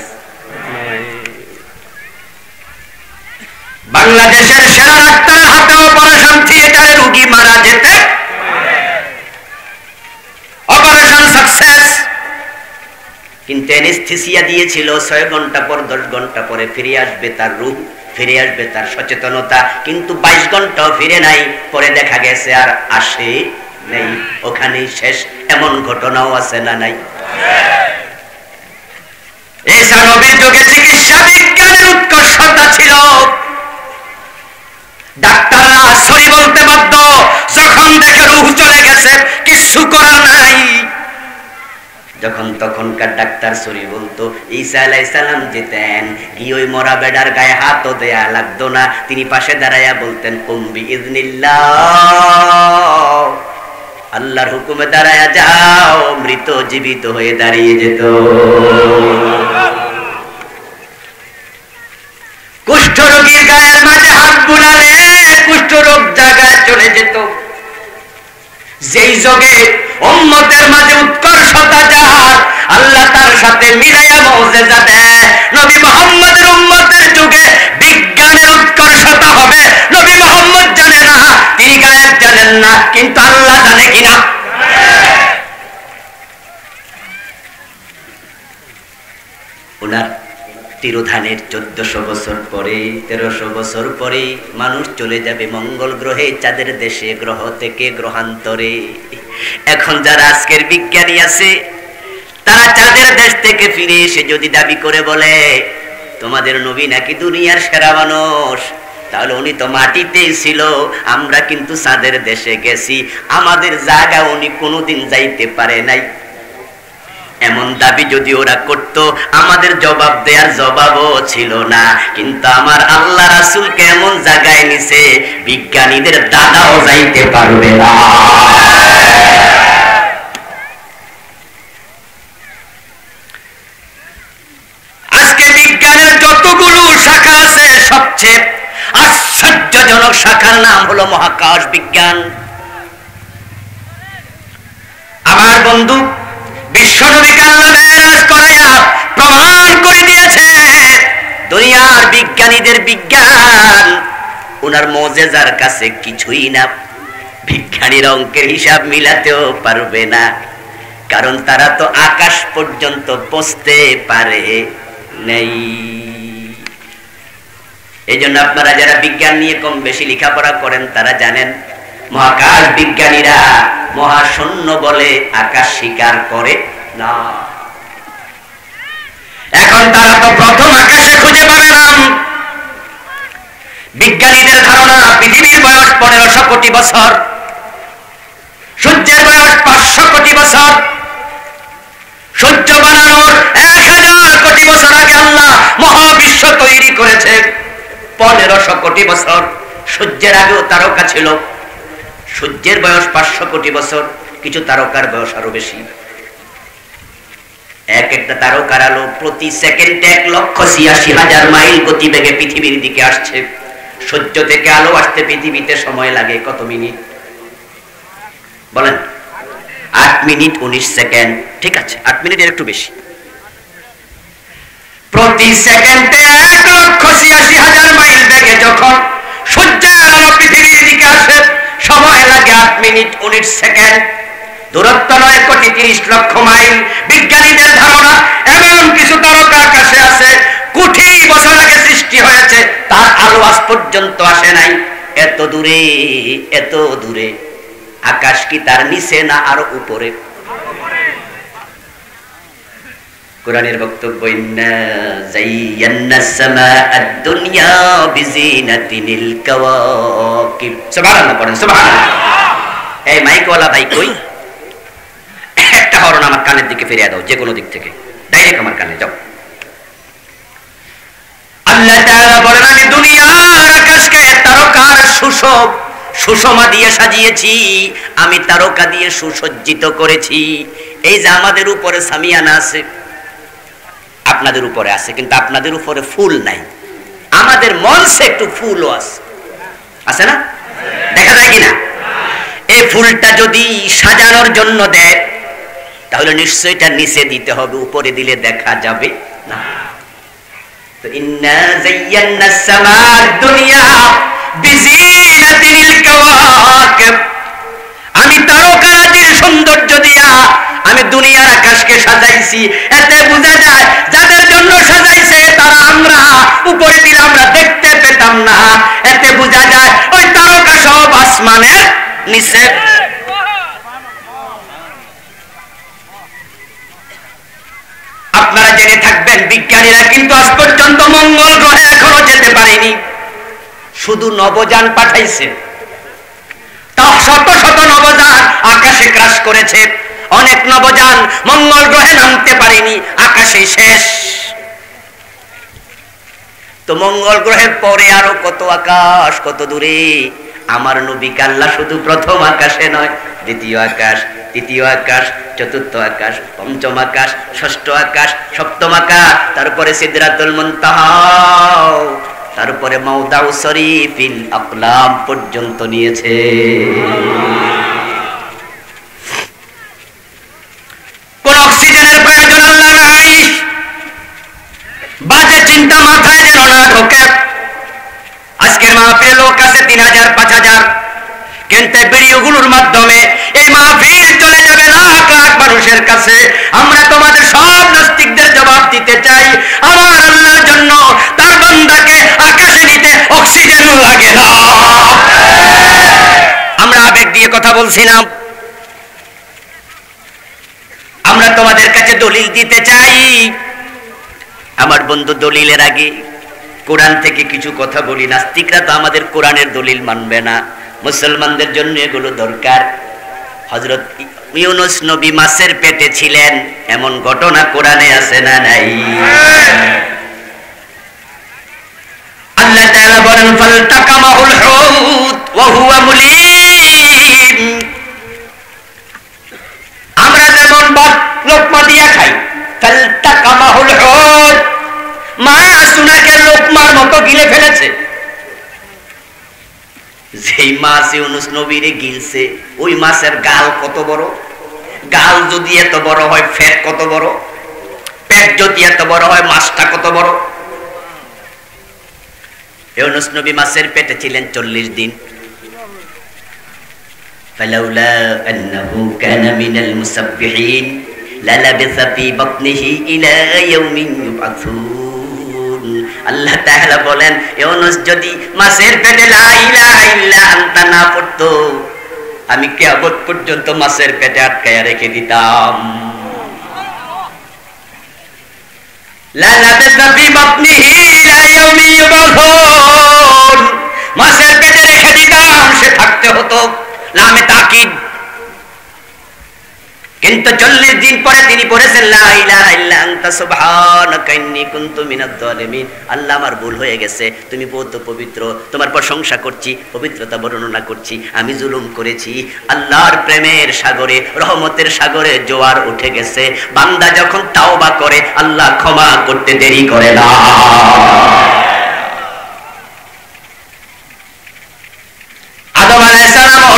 Speaker 1: বাংলাদেশের সেরা ডাক্তার হাতে অপারেশন থিয়েটারে রোগী মারা যেতে অপারেশন সাকসেস। কিন্তু অ্যানেস্থেসিয়া দিয়েছিল 6 ঘন্টা পর 10 ঘন্টা পরে ফিরে আসবে তার রূপ, ফিরে আসবে তার সচেতনতা, কিন্তু 22 ঘন্টাও ফিরে নাই। পরে দেখা গেছে আর আসে নেই, ওখানেই শেষ। এমন ঘটনাও আছে না নাই? ঈসা নবীর যুগে চিকিৎসা বিজ্ঞানের উৎকর্ষতা ছিল। ডাক্তাররা সরি বলতে বাধ্য, যখন দেখে রূহ চলে গেছে কিছু করার নাই। যখন তখনকার ডাক্তার সরি বলতো, ঈসা আলাইহিস সালাম যেতেন গিয়ে ওই মরা বেডার গায়ে হাতও দেয়া লাগতো না, তিনি পাশে দাঁড়াইয়া বলতেন কুম বিইজনিল্লাহ, আল্লাহর হুকুমে দাঁড়ায়া যাও, মৃত জীবিত হয়ে দাঁড়িয়ে যেত। কুষ্ঠরোগীর গায়ের মাঝে হাত বুলালে কুষ্ঠরোগ জায়গায় চলে যেত। যেই যোগে উম্মতের মাঝে উৎকর্ষতা যার, আল্লাহ তার সাথে মিলাইয়া মুজিজা দেয়। নবী মুহাম্মদের উম্মতের যুগে বিজ্ঞানের উৎকর্ষতা হবে, নবী মুহাম্মদ জানে না, তিনি গায়েব জানেন না, কিন্তু আল্লাহ জানে কিনা? ওনার তিরোধানের 1400 বছর পরে, 1300 বছর পরে মানুষ চলে যাবে মঙ্গল গ্রহে, চাঁদের দেশে, গ্রহ থেকে গ্রহান্তরে। এখন যারা আজকের বিজ্ঞানী আছে তারা চাঁদের দেশ থেকে ফিরে এসে যদি দাবি করে বলে তোমাদের নবী নাকি দুনিয়ার সেরা মানুষ, তাহলে উনি তো মাটিতেই ছিল, আমরা কিন্তু চাঁদের দেশে গেছি, আমাদের জায়গা উনি কোনোদিন যাইতে পারে নাই। এমন দাবি যদি ওরা করত, আমাদের জবাব দেওয়ার জবাবও ছিল না। কিন্তু আমার আল্লাহ রাসূলকে এমন জায়গায় নিছে বিজ্ঞানীদের দাদাও যাইতে পারবে না। আজকে বিজ্ঞানের যতগুলো শাখা আছে সবচেয়ে আশ্চর্যজনক শাখার নাম হলো মহাকাশ বিজ্ঞান। আমার বন্ধু বিশ্বনবীকে আল্লাহ মেরাজ করাইয়া প্রমাণ করে দিয়েছে দুনিয়ার বিজ্ঞানীদের বিজ্ঞান ওনার মুজিজার কাছে কিছুই না। বিজ্ঞানীর অঙ্কের হিসাব মিলাতেও পারবে না, কারণ তারা তো আকাশ পর্যন্ত পৌঁছতে পারে নাই। এই জন্য আপনারা যারা বিজ্ঞান নিয়ে কম বেশি লেখাপড়া করেন তারা জানেন মহাকাশ বিজ্ঞানীরা মহাশূন্য বলে আকাশ স্বীকার করে না। এখন তারা তো প্রথম আকাশে খুঁজে পাবে না। বিজ্ঞানীদের ধারণা পৃথিবীর বয়স 1500 কোটি বছর, সূর্যের বয়স 500 কোটি বছর, সূর্য বানানোর 1000 কোটি বছর আগে আল্লাহ মহাবিশ্ব তৈরি করেছে। 1500 কোটি বছর, সূর্যের আগেও তারকা ছিল। সূর্যের বয়স 500 কোটি বছর, কিছু তারকার বয়স আরো বেশি। এক একটা তারকার আলো প্রতি সেকেন্ডে 1,86,000 মাইল গতিবেগে পৃথিবীর দিকে আসছে। সূর্য থেকে আলো আসতে পৃথিবীতে সময় লাগে কত মিনিট বলেন? 8 মিনিট 19 সেকেন্ড। ঠিক আছে, 8 মিনিটের একটু বেশি। প্রতি সেকেন্ডে 1,86,000 মাইল বেগে যখন সূর্যের আলো পৃথিবীর দিকে আসে সময় লাগে 8 মিনিট 19 সেকেন্ড। দূরত্ব 9,30,00,000 মাইল। বিজ্ঞানীদের ধারণা এমন কিছু তারকা আকাশে আছে কোটি বছর আগে সৃষ্টি হয়েছে, তার আলো আজ পর্যন্ত আসে নাই। এত দূরে, এত দূরে। আকাশ কি তার নিচে না আরো উপরে? কোরআনের বক্তব্য, ইন্না যায়্যানাস সামাআদ দুনিয়া বিজিনাতিল কাওয়াকিব। সুবহানাল্লাহ পড়েন, সুবহানাল্লাহ। এই মাইকওয়ালা ভাই কই? একটা হরণ আমার কানের দিকে ফিরিয়ে দাও, যে কোনো দিক থেকে, ডাইরেক্ট আমার কানে যাও। আল্লাহ তাআলা বলেন, আমি দুনিয়ার আকাশকে তারকার সুষমা দিয়ে সাজিয়েছি, আমি তারকা দিয়ে সুসজ্জিত করেছি। এই যে আমাদের উপরে সামিয়ানা আছে, আপনাদের উপরে আছে, কিন্তু আপনাদের উপরে ফুল নাই। আমাদের মঞ্চে একটু ফুলও আছে, আছে না? দেখা যায় কিনা? এই ফুলটা যদি সাজানোর জন্য দেয় তাহলে নিশ্চয়ই এটা নিচে দিতে হবে, উপরে দিলে দেখা যাবে না। তো ইন্না যায়্যানাস সামাআদ দুনিয়া বিজিনাতিল কাওয়াকিব, আমি তারকাদের সৌন্দর্য দিয়া আমি দুনিয়ার আকাশকে সাজাইছি। এতে বোঝা যায় যাদের জন্য সাজাইছে তারা আমরা, উপরে দিলে আমরা দেখতে পেতাম না। এতে বোঝা যায় ওই তারকা সব আসমানের নিচে। আপনারা জেনে থাকবেন, বিজ্ঞানীরা কিন্তু আজ পর্যন্ত মঙ্গল গ্রহে এখনো যেতে পারেনি, শুধু নবযান পাঠাইছে। তা শত শত নবযান আকাশে ক্রাশ করেছে, অনেক নবযান মঙ্গল গ্রহে নামতে পারেনি, আকাশে শেষ। তো মঙ্গল গ্রহের পরে আরো কত আকাশ, কত দূরে। আমার নবীকে আল্লাহ শুধু প্রথম আকাশে নয়, দ্বিতীয় আকাশ, তৃতীয় আকাশ, চতুর্থ আকাশ, পঞ্চম আকাশ, ষষ্ঠ আকাশ, সপ্তম আকাশ, তারপরে সিদরাতুল মুনতাহা, তারপরে মাওদাউ শরীফিল আকলাম পর্যন্ত নিয়েছে। কোন অক্সিজেনের প্রয়োজন আল্লাহ নাই। বাজে চিন্তা মাথায় যেন না ঢোকে। আজকের মাহফিলে লোক আছে 3,000 5,000, কিন্তু ভিডিওগুলোর মাধ্যমে এই মাহফিল চলে যাবে লাখ লাখ মানুষের কাছে। আমরা তোমাদের সব নাস্তিকদের জবাব দিতে চাই, আমার আল্লাহর জন্য তার বান্দাকে আকাশে নিতে অক্সিজেন লাগে না। আমরা আবেগ দিয়ে কথা বলছি না, আমরা তোমাদের কাছে দলিল দিতে চাই। আমার বন্ধু, দলিলের আগে কোরআন থেকে কিছু কথা বলি। নাস্তিকরা তো আমাদের কোরআনের দলিল মানবে না, মুসলমানদের জন্য এগুলো দরকার। হযরত ইউনূস নবী মাছের পেটে ছিলেন, এমন ঘটনা কোরআনে আছে না নাই? আল্লাহ তাআলা বলেন, ফালতাকামাহুল হুত ওয়া হুয়া মুলিম। আমরা যেমন ভাত লোকমা দিয়া খাই, ফালতাকামাহুল হুত, মাছ উনাকে লোকমার মতো গিলে ফেলেছে। যেই মাছ ইউনূস নবীরে গিলছে, ওই মাছের গাল কত বড়। গাল যদি এত বড় হয়, পেট কত বড়। পেট যদি এত বড় হয়, মাছটা কত বড়। ইউনূস নবী মাছের পেটে ছিলেন 40 দিন। ফালাউলা আন্নাহু কানা মিনাল মুসাব্বিহিন লালাবিসা ফি বাতনিহি ইলা ইয়াউমিন ইউবআসুন। আল্লাহ তাআলা বলেন, ইউনূস যদি মাছের পেটে লা ইলাহা ইল্লা আনতা না পড়তো, আমি কিয়ামত পর্যন্ত মাছের পেটে আটকায়া রেখে দিতাম। লালাবিসা ফি বাতনিহি ইলা ইয়াউমিন ইউবআসুন, মাছের পেটে রেখে দিতাম, সে থাকতে হতো। লামে তাকিদ। কিন্তু 40 দিন পরে তিনি পড়েছেন, লা ইলাহা ইল্লা আনতা সুবহানাকা ইন্নী কুনতু মিনাজ জালিমিন। আল্লাহ, আমার ভুল হয়ে গেছে, তুমি বহুত পবিত্র, তোমার প্রশংসা করছি, পবিত্রতা বর্ণনা করছি, আমি জুলুম করেছি। আল্লাহর প্রেমের সাগরে, রহমতের সাগরে জোয়ার উঠে গেছে। বান্দা যখন তাওবা করে, আল্লাহ ক্ষমা করতে দেরি করে না।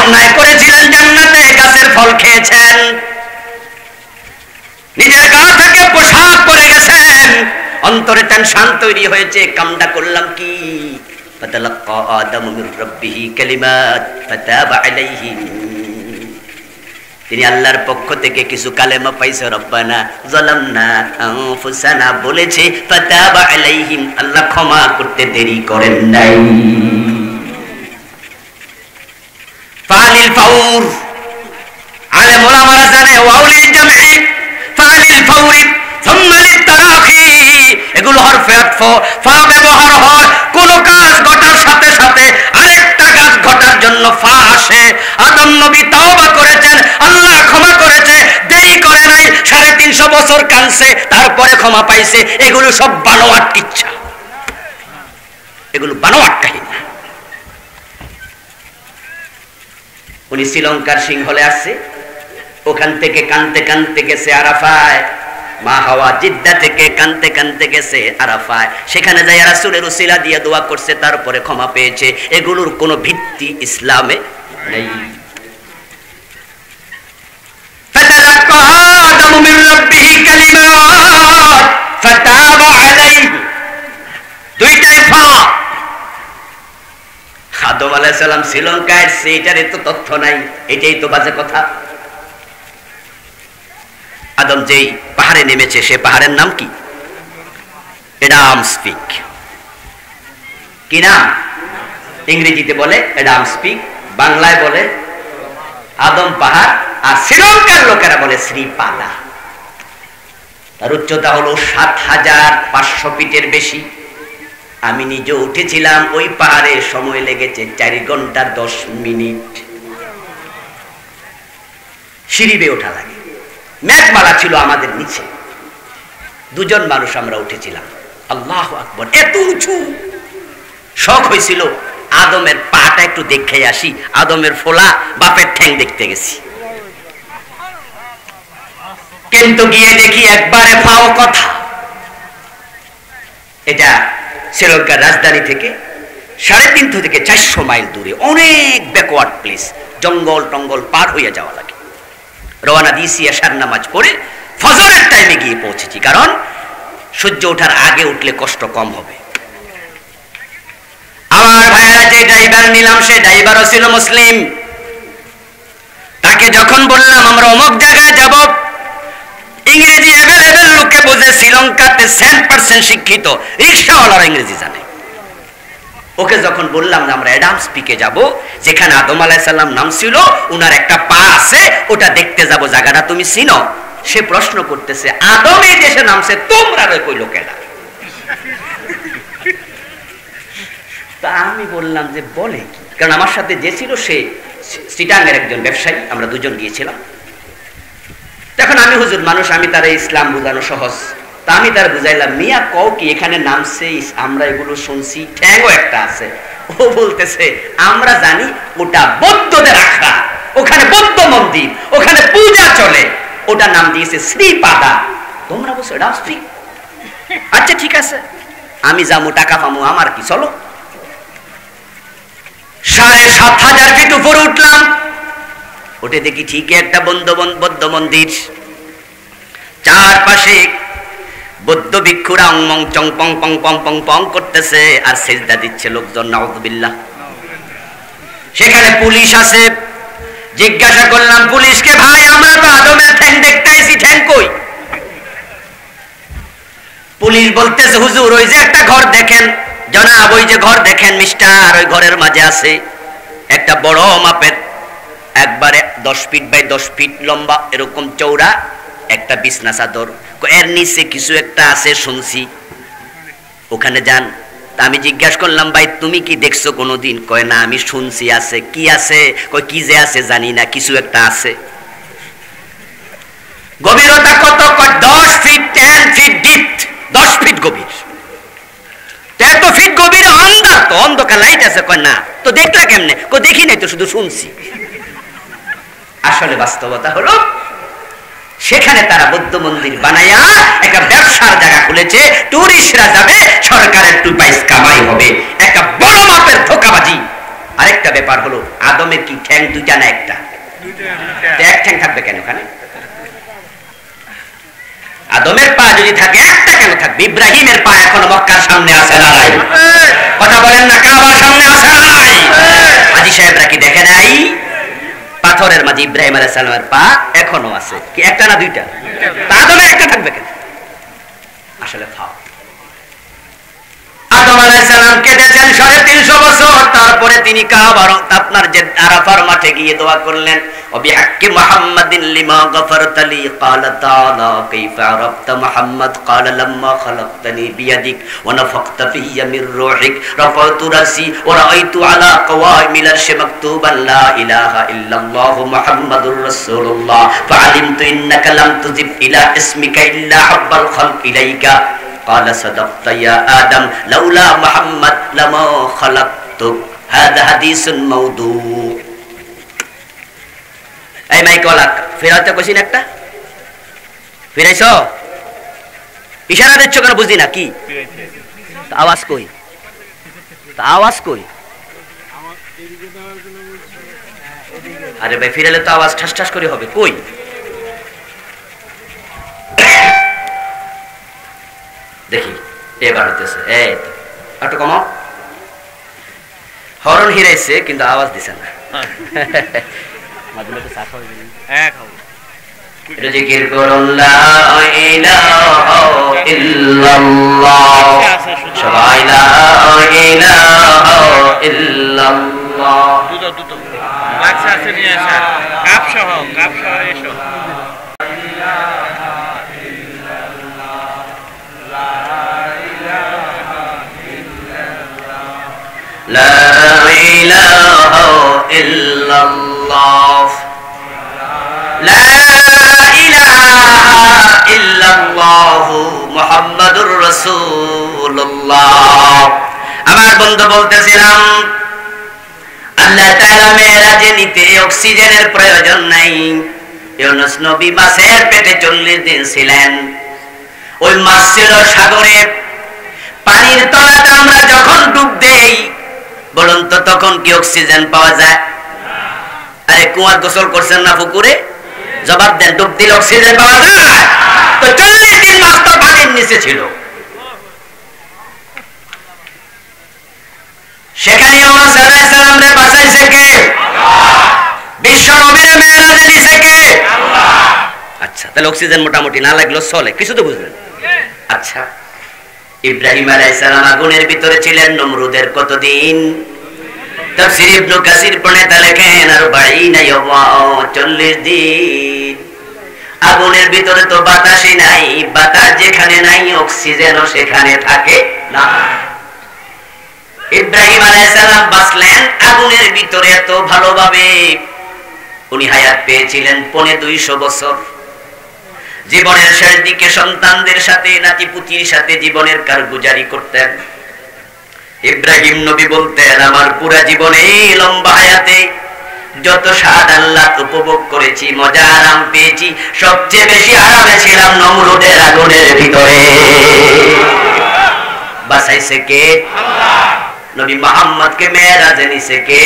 Speaker 1: অন্যায় করেছিলেন, জান্নাতে গাছের ফল খেয়েছেন, নিজের গা থেকে পোশাক পরে গেছেন, অন্তরে টেনশন তৈরি হয়েছে, কামটা করলাম কি? ফাতালাক্কা আদামু মির রাব্বিহি কালিমাত ফাতাবা আলাইহি, তিনি আল্লাহর পক্ষ থেকে কিছু কালেমা পাইছে, রব্বানা যালামনা আনফুসানা বলেছে, ফাতাবা আলাইহিম, আল্লাহ ক্ষমা করতে দেরি করেন নাই। ফালিল ফাউর, আলেম ওলামারা জানে, ওয়াউলিল জামঈ ফালিল ফাউরি সুম্মা লিতারাখি, এগুলো হরফে আতফ, ফা ব্যবহার হয় কোন কাজ ঘটার সাথে সাথে আরেকটা কাজ ঘটার জন্য ফা আসে। আদম নবী তওবা করেছেন, আল্লাহ ক্ষমা করেছে, দেরি করে নাই, 350 বছর কাঁদছে, তারপরে ক্ষমা পাইছে। এগুলো সব বানোয়াট কিচ্ছা, এগুলো বানোয়াট কাহিনী। উনি শ্রীলঙ্কার সিংহলে আসছে, ওখান থেকে কানতে কানতে গেছে আরাফায়, মা হাওয়া জিদ্দা থেকে কানতে কানতে গেছে আরাফায়, সেখানে যাই রাসূলের উসিলা দিয়ে দোয়া করছে, তারপরে ক্ষমা পেয়েছে। এগুলোর কোনো ভিত্তি ইসলামে নেই। ফাতালাক্কা আদামু মির রাব্বিহি কালিমাত ফাতাবা আলাইহি, দুইটাই ফা। আদম আলাইহিস সালাম শ্রীলঙ্কায়, সেইটার তো তথ্য নাই, এটাই তো বাজে কথা। আদম যেই পাহাড়ে নেমেছে, সে পাহাড়ের নাম কি? এডামস পিক। কি নাম? ইংরেজিতে বলে এডামস পিক, বাংলায় বলে আদম পাহাড়, আর শ্রীলঙ্কার লোকেরা বলে শ্রীপাদা। তার উচ্চতা হলো ৭৫০০ ফিটের বেশি। আমি নিজে উঠেছিলাম ওই পাহাড়ে, সময় লেগেছে 4 ঘন্টা 10 মিনিট। সিঁড়ি বেয়ে ওঠা লাগে, মেঘমালা ছিল আমাদের নিচে, 2 জন মানুষ আমরা উঠেছিলাম। আল্লাহু আকবার, এত উঁচু। শখ হয়েছিল আদমের পাটা একটু দেখে আসি, আদমের ফোলা বাপের ঠ্যাং দেখতে গেছি, কিন্তু গিয়ে দেখি একবারে ফাও কথা। এটা শ্রীলঙ্কার রাজধানী থেকে 350 থেকে 400 মাইল দূরে, অনেক ব্যাকওয়ার্ড প্লেস, জঙ্গল টঙ্গল পার হইয়া যাওয়া লাগে। রওনা দিয়েছি, আশার নামাজ পড়ে ফজরের টাইমে গিয়ে পৌঁছেছি, কারণ সূর্য ওঠার আগে উঠলে কষ্ট কম হবে। আমার ভাইয়েরা, যে ড্রাইভার নিলাম সে ড্রাইভারও ছিল মুসলিম। তাকে যখন বললাম আমরা অমুক জায়গায় যাব, ইংরেজি অ্যাভেলেবেল লোকে বোঝে, শ্রীলঙ্কাতে 100% শিক্ষিত রিক্সাওয়ালারা ইংরেজি জানে। ওকে যখন বললাম যে আমরা এডামস পিকে যাব, যেখানে আদম আলাইহিস সালাম নাম ছিল, উনার একটা পা আছে, ওটা দেখতে যাব, জায়গাটা তুমি চিনো? সে প্রশ্ন করতেছে, আদম এই দেশে নামছে, তোমরা কই লোকেরা? তা আমি বললাম যে বলে কি, কারণ আমার সাথে যে ছিল সে চিটাঙ্গের একজন ব্যবসায়ী, আমরা 2 জন গিয়েছিলাম। তখন আমি হুজুর মানুষ, আমি তারা ইসলাম বোঝানো সহজ, তা আমি তার বুঝাইলাম, মিয়া কও কি এখানে নামছে, আমরা এগুলো শুনছি, ঠ্যাংও একটা আছে। ও বলতেছে আমরা জানি ওটা বৌদ্ধদের আখড়া, ওখানে বৌদ্ধ মন্দির, ওখানে পূজা চলে, ওটা নাম দিয়েছে শ্রীপাদা। তোমরা বলছো এটা শ্রী, আচ্ছা ঠিক আছে, আমি যাবো, টাকা পাবো, আমার কি, চলো। ৭,৫০০ ফিট উপরে উঠলাম, উঠে দেখি ঠিকই একটা বৌদ্ধ মন্দির, চারপাশে বৌদ্ধ ভিক্ষুরা অংমং চং পং পং পং পং পং করতেছে আর সেজদা দিচ্ছে লোকজন, নাউযুবিল্লাহ। সেখানে পুলিশ আছে, জিজ্ঞাসা করলাম পুলিশকে, ভাই আমরা তো আদমের ঠ্যাং দেখতে আইছি, ঠ্যাং কই? পুলিশ বলতেছে হুজুর ওই যে একটা ঘর দেখেন জনাব, ওই যে ঘর দেখেন মিস্টার, ওই ঘরের মাঝে আছে একটা বড় মাপের, একবারে 10 ফিট বাই 10 ফিট লম্বা, এরকম চৌড়া একটা বিছনা চাদর, এর নিচে কিছু একটা আছে শুনছি, ওখানে যান। তা আমি জিজ্ঞাসা করলাম ভাই তুমি কি দেখছো কোনোদিন? কয় না, আমি শুনছি আছে। কি আছে? কয় কি যে আছে জানি না, কিছু একটা আছে। গভীরতা কত? কয় 10 ফিট 10 ফিট ডিপ, 10 ফিট গভীর। এত ফিট গভীর অন্ধকার, তো অন্ধকার লাইট আছে? কয় না। তো দেখলা কেমনে? কয় দেখি নাই তো, শুধু শুনছি। আসলে বাস্তবতা হলো সেখানে তারা বৌদ্ধ মন্দির বানায়া একটা ব্যবসার জায়গা খুলেছে, টুরিস্টরা যাবে, সরকারের 2 পয়সা কামাই হবে, একটা বড় মাপের ধোঁকাবাজি। আরেকটা ব্যাপার হলো, আদমের কি ঠ্যাং দুইটা না একটা? এক ঠ্যাং থাকবে কেন ওখানে? আদমের পা যদি থাকে একটা কেন থাকবে? ইব্রাহিমের পা এখনো মক্কার সামনে আছে না নাই? কথা বলেন না, কাবার সামনে আছে না নাই? হাজী সাহেবরা কি দেখে নাই? পাথরের মাঝে ইব্রাহিম আলাইহিস সালামের পা এখনো আছে। কি একটা না দুইটা? আদমের একটা থাকবে কেন? আসলে ফাও। আদম আলাইহিস সালাম কেটেছেন 350 বছর, তারপরে তিনি কাবার আপনার যে আরাফার মাঠে গিয়ে দোয়া করলেন, وبحق محمد لما غفرت لي قال تعالى كيف عرفت محمد قال لما خلقتني بيدك ونفخت في من روحك رفعت رأسي ورأيت على قوائم العرش مكتوبا لا إله إلا الله محمد رسول الله فعلمت إنك لم تضف إلى اسمك إلا حب الخلق إليك قال صدقت يا آدم لولا محمد لما خلقتك هذا حديث موضوع। এই মাইকওয়ালা ফেরাতে কইছিন একটা ফিরাইছো, ইশারা দিচ্ছ কেন? বুঝি না কি আওয়াজ কই? আওয়াজ কই? আরে ভাই ফিরালে তো আওয়াজ ঠাস ঠাস করে হবে। কই দেখি এবার হতেছে। এই তো একটু কমাও। হরণ হিরাইছে কিন্তু আওয়াজ দিছে না। জিকির করুন লা ইলাহা ইল্লাল্লাহ, সবাই লা ইলাহা ইল্লাল্লাহ। দুটো লাগছে আছে নিয়ে আসা, কাপ সহ এসো। লা ইলাহা ইল্লাল্লাহ, লা ইলাহা ইল্লাল্লাহ মুহাম্মাদুর রাসূলুল্লাহ। আমার বন্ধু বলতেছিলাম, আল্লাহ তাআলা মেরাজে নিতে অক্সিজেনের প্রয়োজন নাই। ইউনূস নবী মাছের পেটে 40 দিন ছিলেন। ওই মাছ ছিল সাগরে, পানির তলাতে আমরা যখন ডুব দেই বলুন তো তখন কি অক্সিজেন পাওয়া যায়? আরে কুয়ার গোসল করছেন না পুকুরে? জবাব দেন, ডুব দিলে অক্সিজেন পাওয়া যায়? তো 40 দিন মাছ তো পানির নিচে ছিল। সেখানে ইউনূস আলাইহিস সালামকে বাঁচাইছে কে? বিশ্ব নবীর মেরাজে নিছে কে? আচ্ছা, তাহলে অক্সিজেন মোটামুটি না লাগলো চলে, কিছু তো বুঝলেন। আচ্ছা, ইব্রাহিম আলাইহিস সালাম আগুনের ভিতরে ছিলেন নমরুদের কতদিন? তাফসীর ইবনে কাসির প্রণেতা লেখেন 40 ইয়াওমা, 40 দিন। আগুনের ভিতরে তো বাতাসই নাই, বাতাস যেখানে নাই অক্সিজেনও সেখানে থাকে না। ইব্রাহিম আলাইহিস সালাম বাঁচলেন আগুনের ভিতরে এত ভালোভাবে, উনি হায়াত পেয়েছিলেন 250 বছর। জীবনের শেষ দিকে সন্তানদের সাথে নাতিপুতির সাথে জীবনের কারগুজারি করতেন। ইব্রাহিম নবী বলতেন, আমার পুরা জীবনে লম্বা হায়াতে যত স্বাদ আল্লাহ উপভোগ করেছি, মজা আরাম পেয়েছি, সবচেয়ে বেশি আরামে ছিলাম নমরুদের আগুনের ভিতরে। বাঁচাইছে কে? আল্লাহ। নবী মুহাম্মদকে মেরাজে নিছে কে?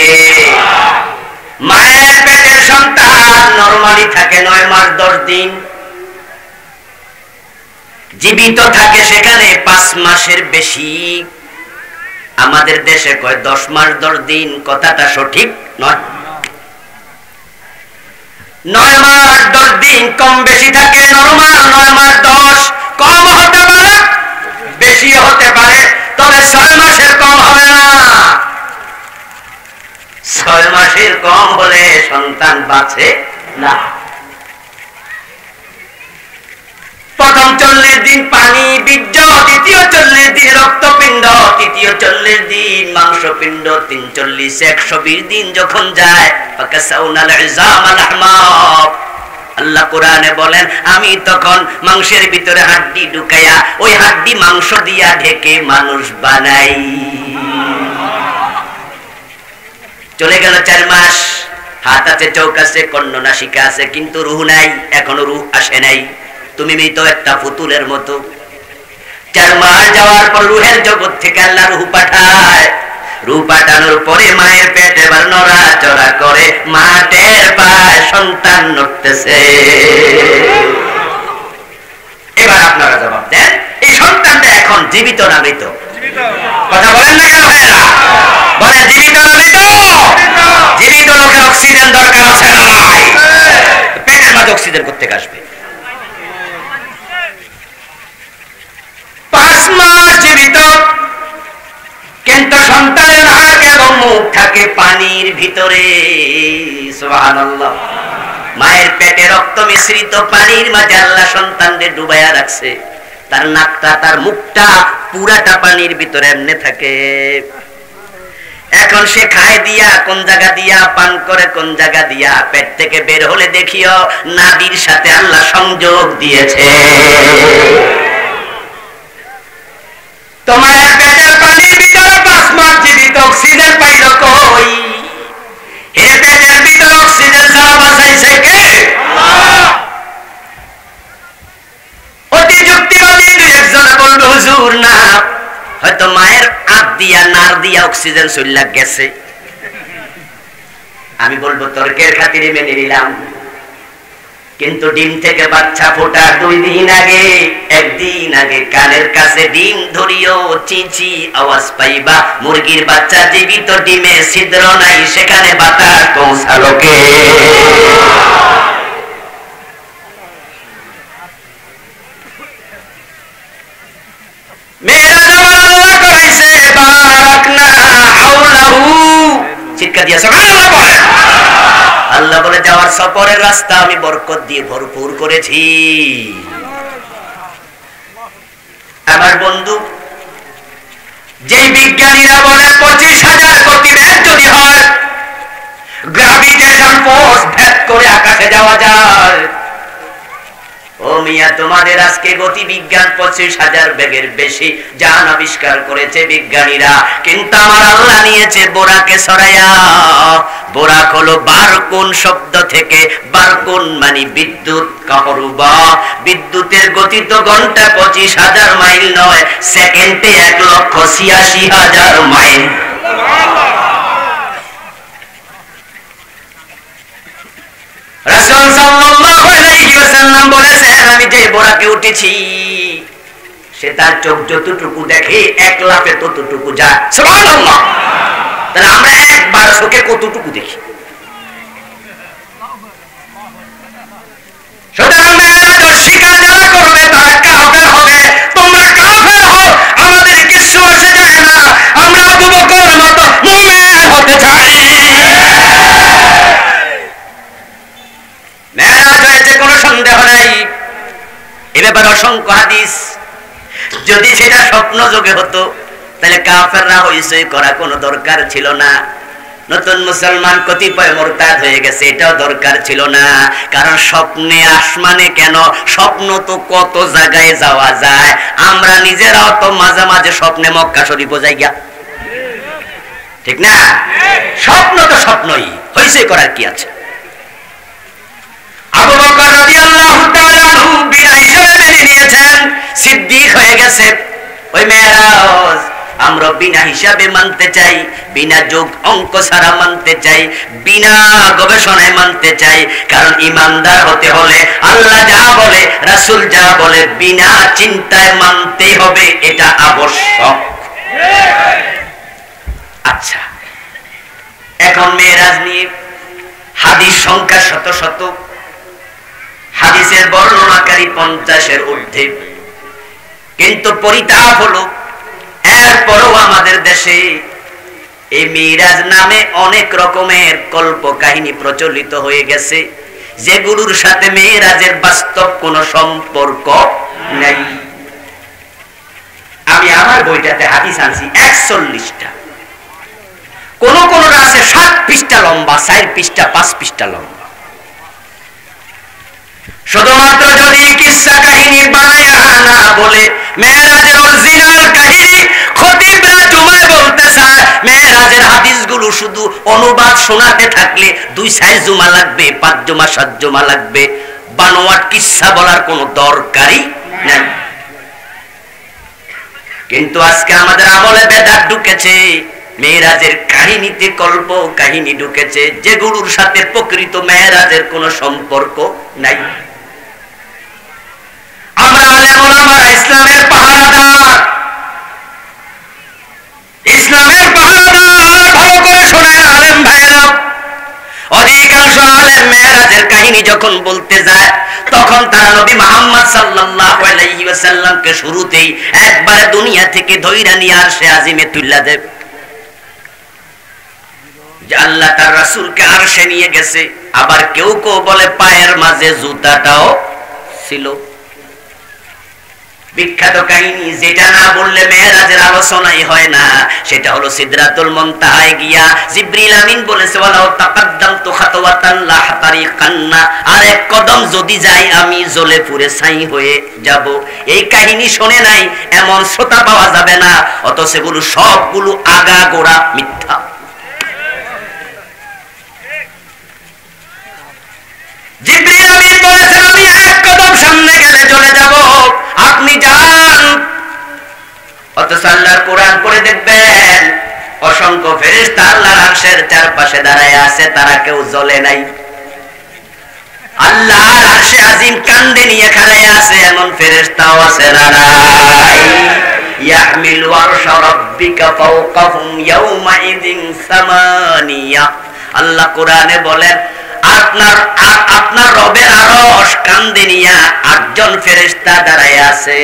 Speaker 1: মায়ের পেটের সন্তান নরমালি থাকে 9 মাস 10 দিন, জীবিত থাকে সেখানে 5 মাসের বেশি। আমাদের দেশে কয় 10 মাস 10 দিন, কথাটা সঠিক নয়। 9 মাস 10 দিন কম বেশি থাকে নরমাল। 9 মাস 10 কম হতে পারে, বেশি হতে পারে, তবে 6 মাসের কম হবে না। 6 মাসের কম হলে সন্তান বাঁচে না। প্রথম 40 দিন পানি বীর্য, দ্বিতীয় 40 দিন রক্তপিণ্ড, তৃতীয় 40 দিন মাংসপিণ্ড, 43 120 দিন যখন যায় ফাকাসাউনাল ইজাম লাহমা। আল্লাহ কোরআনে বলেন, আমি তখন মাংসের ভিতরে হাড্ডি ঢুকাইয়া ওই হাড্ডি মাংস দিয়া ঢেকে মানুষ বানাই। চলে গেল 4 মাস, হাত আছে, চোখ আছে, কর্ণ নাসিকা আছে, কিন্তু রূহ নাই, এখনো রূহ আসে নাই। তুমি মৃত একটা পুতুলের মতো। 4 মাস যাওয়ার পর রূহের জগৎ থেকে আল্লাহ রূহ পাঠায়। রূপ পাঠানোর পরে মায়ের পেটে এবার নড়াচড়া করে, মাঠের পায় সন্তান নড়তেছে। এবার আপনারা জবাব দেন, এই সন্তানটা এখন জীবিত না মৃত? কথা বলেন না কেন ভাইরা? বলে জীবিত না মৃত? জীবিত লোকের অক্সিজেন দরকার আছে না নাই? পেটের মাঝে অক্সিজেন করতে আসবে। 5 মাস জীবিত, কিন্তু সন্তানের নাক এবং মুখ থাকে পানির ভিতরে। সুবহানাল্লাহ। মায়ের পেটে রক্ত মিশ্রিত পানির মাঝে আল্লাহ সন্তানকে ডুবাইয়া রাখছে। তার নাকটা তার মুখটা পুরাটা পানির ভিতরে এমনি থাকে। এখন সে খায় দিয়া কোন জায়গা দিয়া, পান করে কোন জায়গা দিয়া, পেট থেকে বের হলে দেখিও নাভির সাথে আল্লাহ সংযোগ দিয়েছে। তোমার পেটের পানির ভিতরে 5 মাস জীবিত, অক্সিজেন পাইল কই? এ পেটের ভিতরে অক্সিজেন ছাড়া বাঁচাইছে কে? আল্লাহ। অতি যুক্তিবাদী দুই একজন বলবে হুজুর না, হয়তো মায়ের আঁত দিয়া নার দিয়া অক্সিজেন চলে গেছে। আমি বলবো তর্কের খাতিরে মেনে নিলাম, কিন্তু ডিম থেকে বাচ্চা ফোটা 2 দিন আগে, 1 দিন আগে কানের কাছে ডিম ধরিও চিচি আওয়াজ পাইবা। মুরগির বাচ্চা জীবিত, ডিমে ছিদ্র নাই, সেখানে বাতাস পৌঁছালো কে? মেয়েরা যেমন আল্লাহ করাইছে, বারাকনা হাওলাহু, চিৎকার দিয়ে সুবহানাল্লাহ বলেন। আল্লাহ বলে যাওয়ার সফরের রাস্তা আমি বরকত দিয়ে ভরপুর করেছি। আমার বন্ধু, যে বিজ্ঞানীরা বলে 25,000 গতিবেগ যদি হয়, গ্রাভিটেশন ফোর্স ভেদ করে আকাশে যাওয়া যায়। ও মিয়া, তোমাদের আজকে গতি বিজ্ঞান 25,000 বেগের বেশি জান আবিষ্কার করেছে বিজ্ঞানীরা, কিন্তু আমার আল্লাহ নিয়েছে বোরাকে সরাইয়া। বোরাক হলো বারকুন শব্দ থেকে, বারকুন মানে বিদ্যুৎ, কাহরুবা। বিদ্যুতের গতি তো ঘন্টা 25,000 মাইল নয়, সেকেন্ডে 1,86,000 মাইল। রাসূল সাল্লাল্লাহু আলাইহি ওয়াসাল্লাম বলেছেন, আমি যে বোরাকে উঠেছি সে তার চোখ যতটুকু দেখে 1 লাফে ততটুকু যায়। সুবহানাল্লাহ। তাহলে আমরা একবার চোখে কতটুকু দেখি? সুতরাং মেরাজ স্বীকার যারা করবে তারা কাফের হবে। তোমরা কাফের হও, আমাদের কিছু আসে যায় না। আমরা আবু বকরের মতো মুমিন হতে চাই। মেরাজ হয়েছে, কোনো সন্দেহ নাই। এ ব্যাপারে অসংখ্য হাদিস। যদি সেটা স্বপ্ন যোগে হতো তাহলে কাফেররা হইচই করা কোনো দরকার ছিল না। নতুন মুসলমান কতিপয় মুরতাদ হয়ে গেছে, এটাও দরকার ছিল না। কারণ স্বপ্নে আসমানে কেন, স্বপ্ন তো কত জায়গায় যাওয়া যায়। আমরা নিজেরাও তো মাঝে মাঝে স্বপ্নে মক্কা শরীফ যাই গিয়া, ঠিক না? স্বপ্ন তো স্বপ্নই, হইচই করার কি আছে? আবু বকর রাদিয়াল্লাহু তাআলা আনহু বিনা হিসাবে মেনে নিয়েছেন, সিদ্দিক হয়ে গেছে। ওই মেরাজ আমরা বিনা হিসাবে মানতে চাই, বিনা যোগ অঙ্ক ছাড়া মানতে চাই, বিনা গবেষণায় মানতে চাই। কারণ ইমানদার হতে হলে আল্লাহ যা বলে, রাসূল যা বলে, বিনা চিন্তায় মানতে হবে, এটা আবশ্যক। আচ্ছা, এখন মেরাজ নিয়ে হাদিস সংখ্যা শত শত, হাদিসের বর্ণনাকারী 50-এর ঊর্ধ্বে। কিন্তু পরিতাপ হলো, এরপরও আমাদের দেশে এই মিরাজ নামে অনেক রকমের কল্প কাহিনী প্রচলিত হয়ে গেছে, যেগুলোর সাথে মিরাজের বাস্তব কোনো সম্পর্ক নাই। আমি আমার বইটাতে হাদিস আনছি 41টা। কোন কোন আছে 7 পৃষ্ঠা লম্বা, 4 পৃষ্ঠা, 5 পৃষ্ঠা লম্বা। শুধুমাত্র যদি কিসসা কাহিনী বানায়া না বলে মেরাজের অরিজিনাল কাহিনী খতিবরা জুমায় বলতে চায়, মেরাজের হাদিসগুলো শুধু অনুবাদ শোনাতে থাকলে 2-4 জুমা লাগবে, 5 জুমা 7 জুমা লাগবে। বানোয়াট কিসসা বলার কোনো দরকারই নাই। কিন্তু আজকে আমাদের আমলে বেদাত ঢুকেছে। মেরাজের কাহিনীতে কল্প কাহিনী ঢুকেছে, যেগুলোর সাথে প্রকৃত মেরাজের কোনো সম্পর্ক নাই। আমরা আলেম ওলামারা ইসলামের পাহারাদার, ইসলামের পাহারাদার। ভালো করে শোনেন আলেম ভাইরা, অধিকাংশ আলেম মেরাজের কাহিনী যখন বলতে যায় তখন তারা নবী মুহাম্মদ সাল্লাল্লাহু আলাইহি ওয়াসাল্লামকে শুরুতেই একবারে দুনিয়া থেকে ধইরা নিয়ে আরশে আজিমে তুইলা দেব, যে আল্লাহ তার রাসূলকে আরশে নিয়ে গেছে। আবার কেউ কেউ বলে পায়ের মাঝে জুতাটাও ছিল। বিখ্যাত কাহিনী, যেটা না বললে মেরাজের আলোচনাই হয় না, সেটা হলো সিদরাতুল মুনতাহায় গিয়া জিবরিল আমিন বলেছে ওয়ালাউ তাকাদ্দামতু খাতওয়াতান লা হাতারিকান্না, আর এক কদম যদি যাই আমি জ্বলে পুড়ে ছাই হয়ে যাব। এই কাহিনী শুনে নাই এমন শ্রোতা পাওয়া যাবে না, অথচ সেগুলো সবগুলো আগাগোড়া মিথ্যা। জিবরিল আমিন বলেছেন আমি এক কদম সামনে গেলে চলে যাব, আপনি যান। অথচ আল্লাহর কোরআন পড়ে দেখবেন অসংখ্য ফেরেশতা আল্লাহর আরশের চারপাশে দাঁড়ায় আছে, তারা কেউ জ্বলে নাই। আল্লাহর আরশে আজিম কান্দে নিয়ে খাড়ায় আছে, এমন ফেরেশতাও আছে না নাই? ইয়াহমিলু আরশা রাব্বিকা ফাওকাহুম ইয়াওমা ইযিন সামানিয়া। আল্লাহ কোরআনে বলেন আপনার রবের আরশ কান্দে নিয়া 8 জন ফেরেশতা দাঁড়ায় আছে।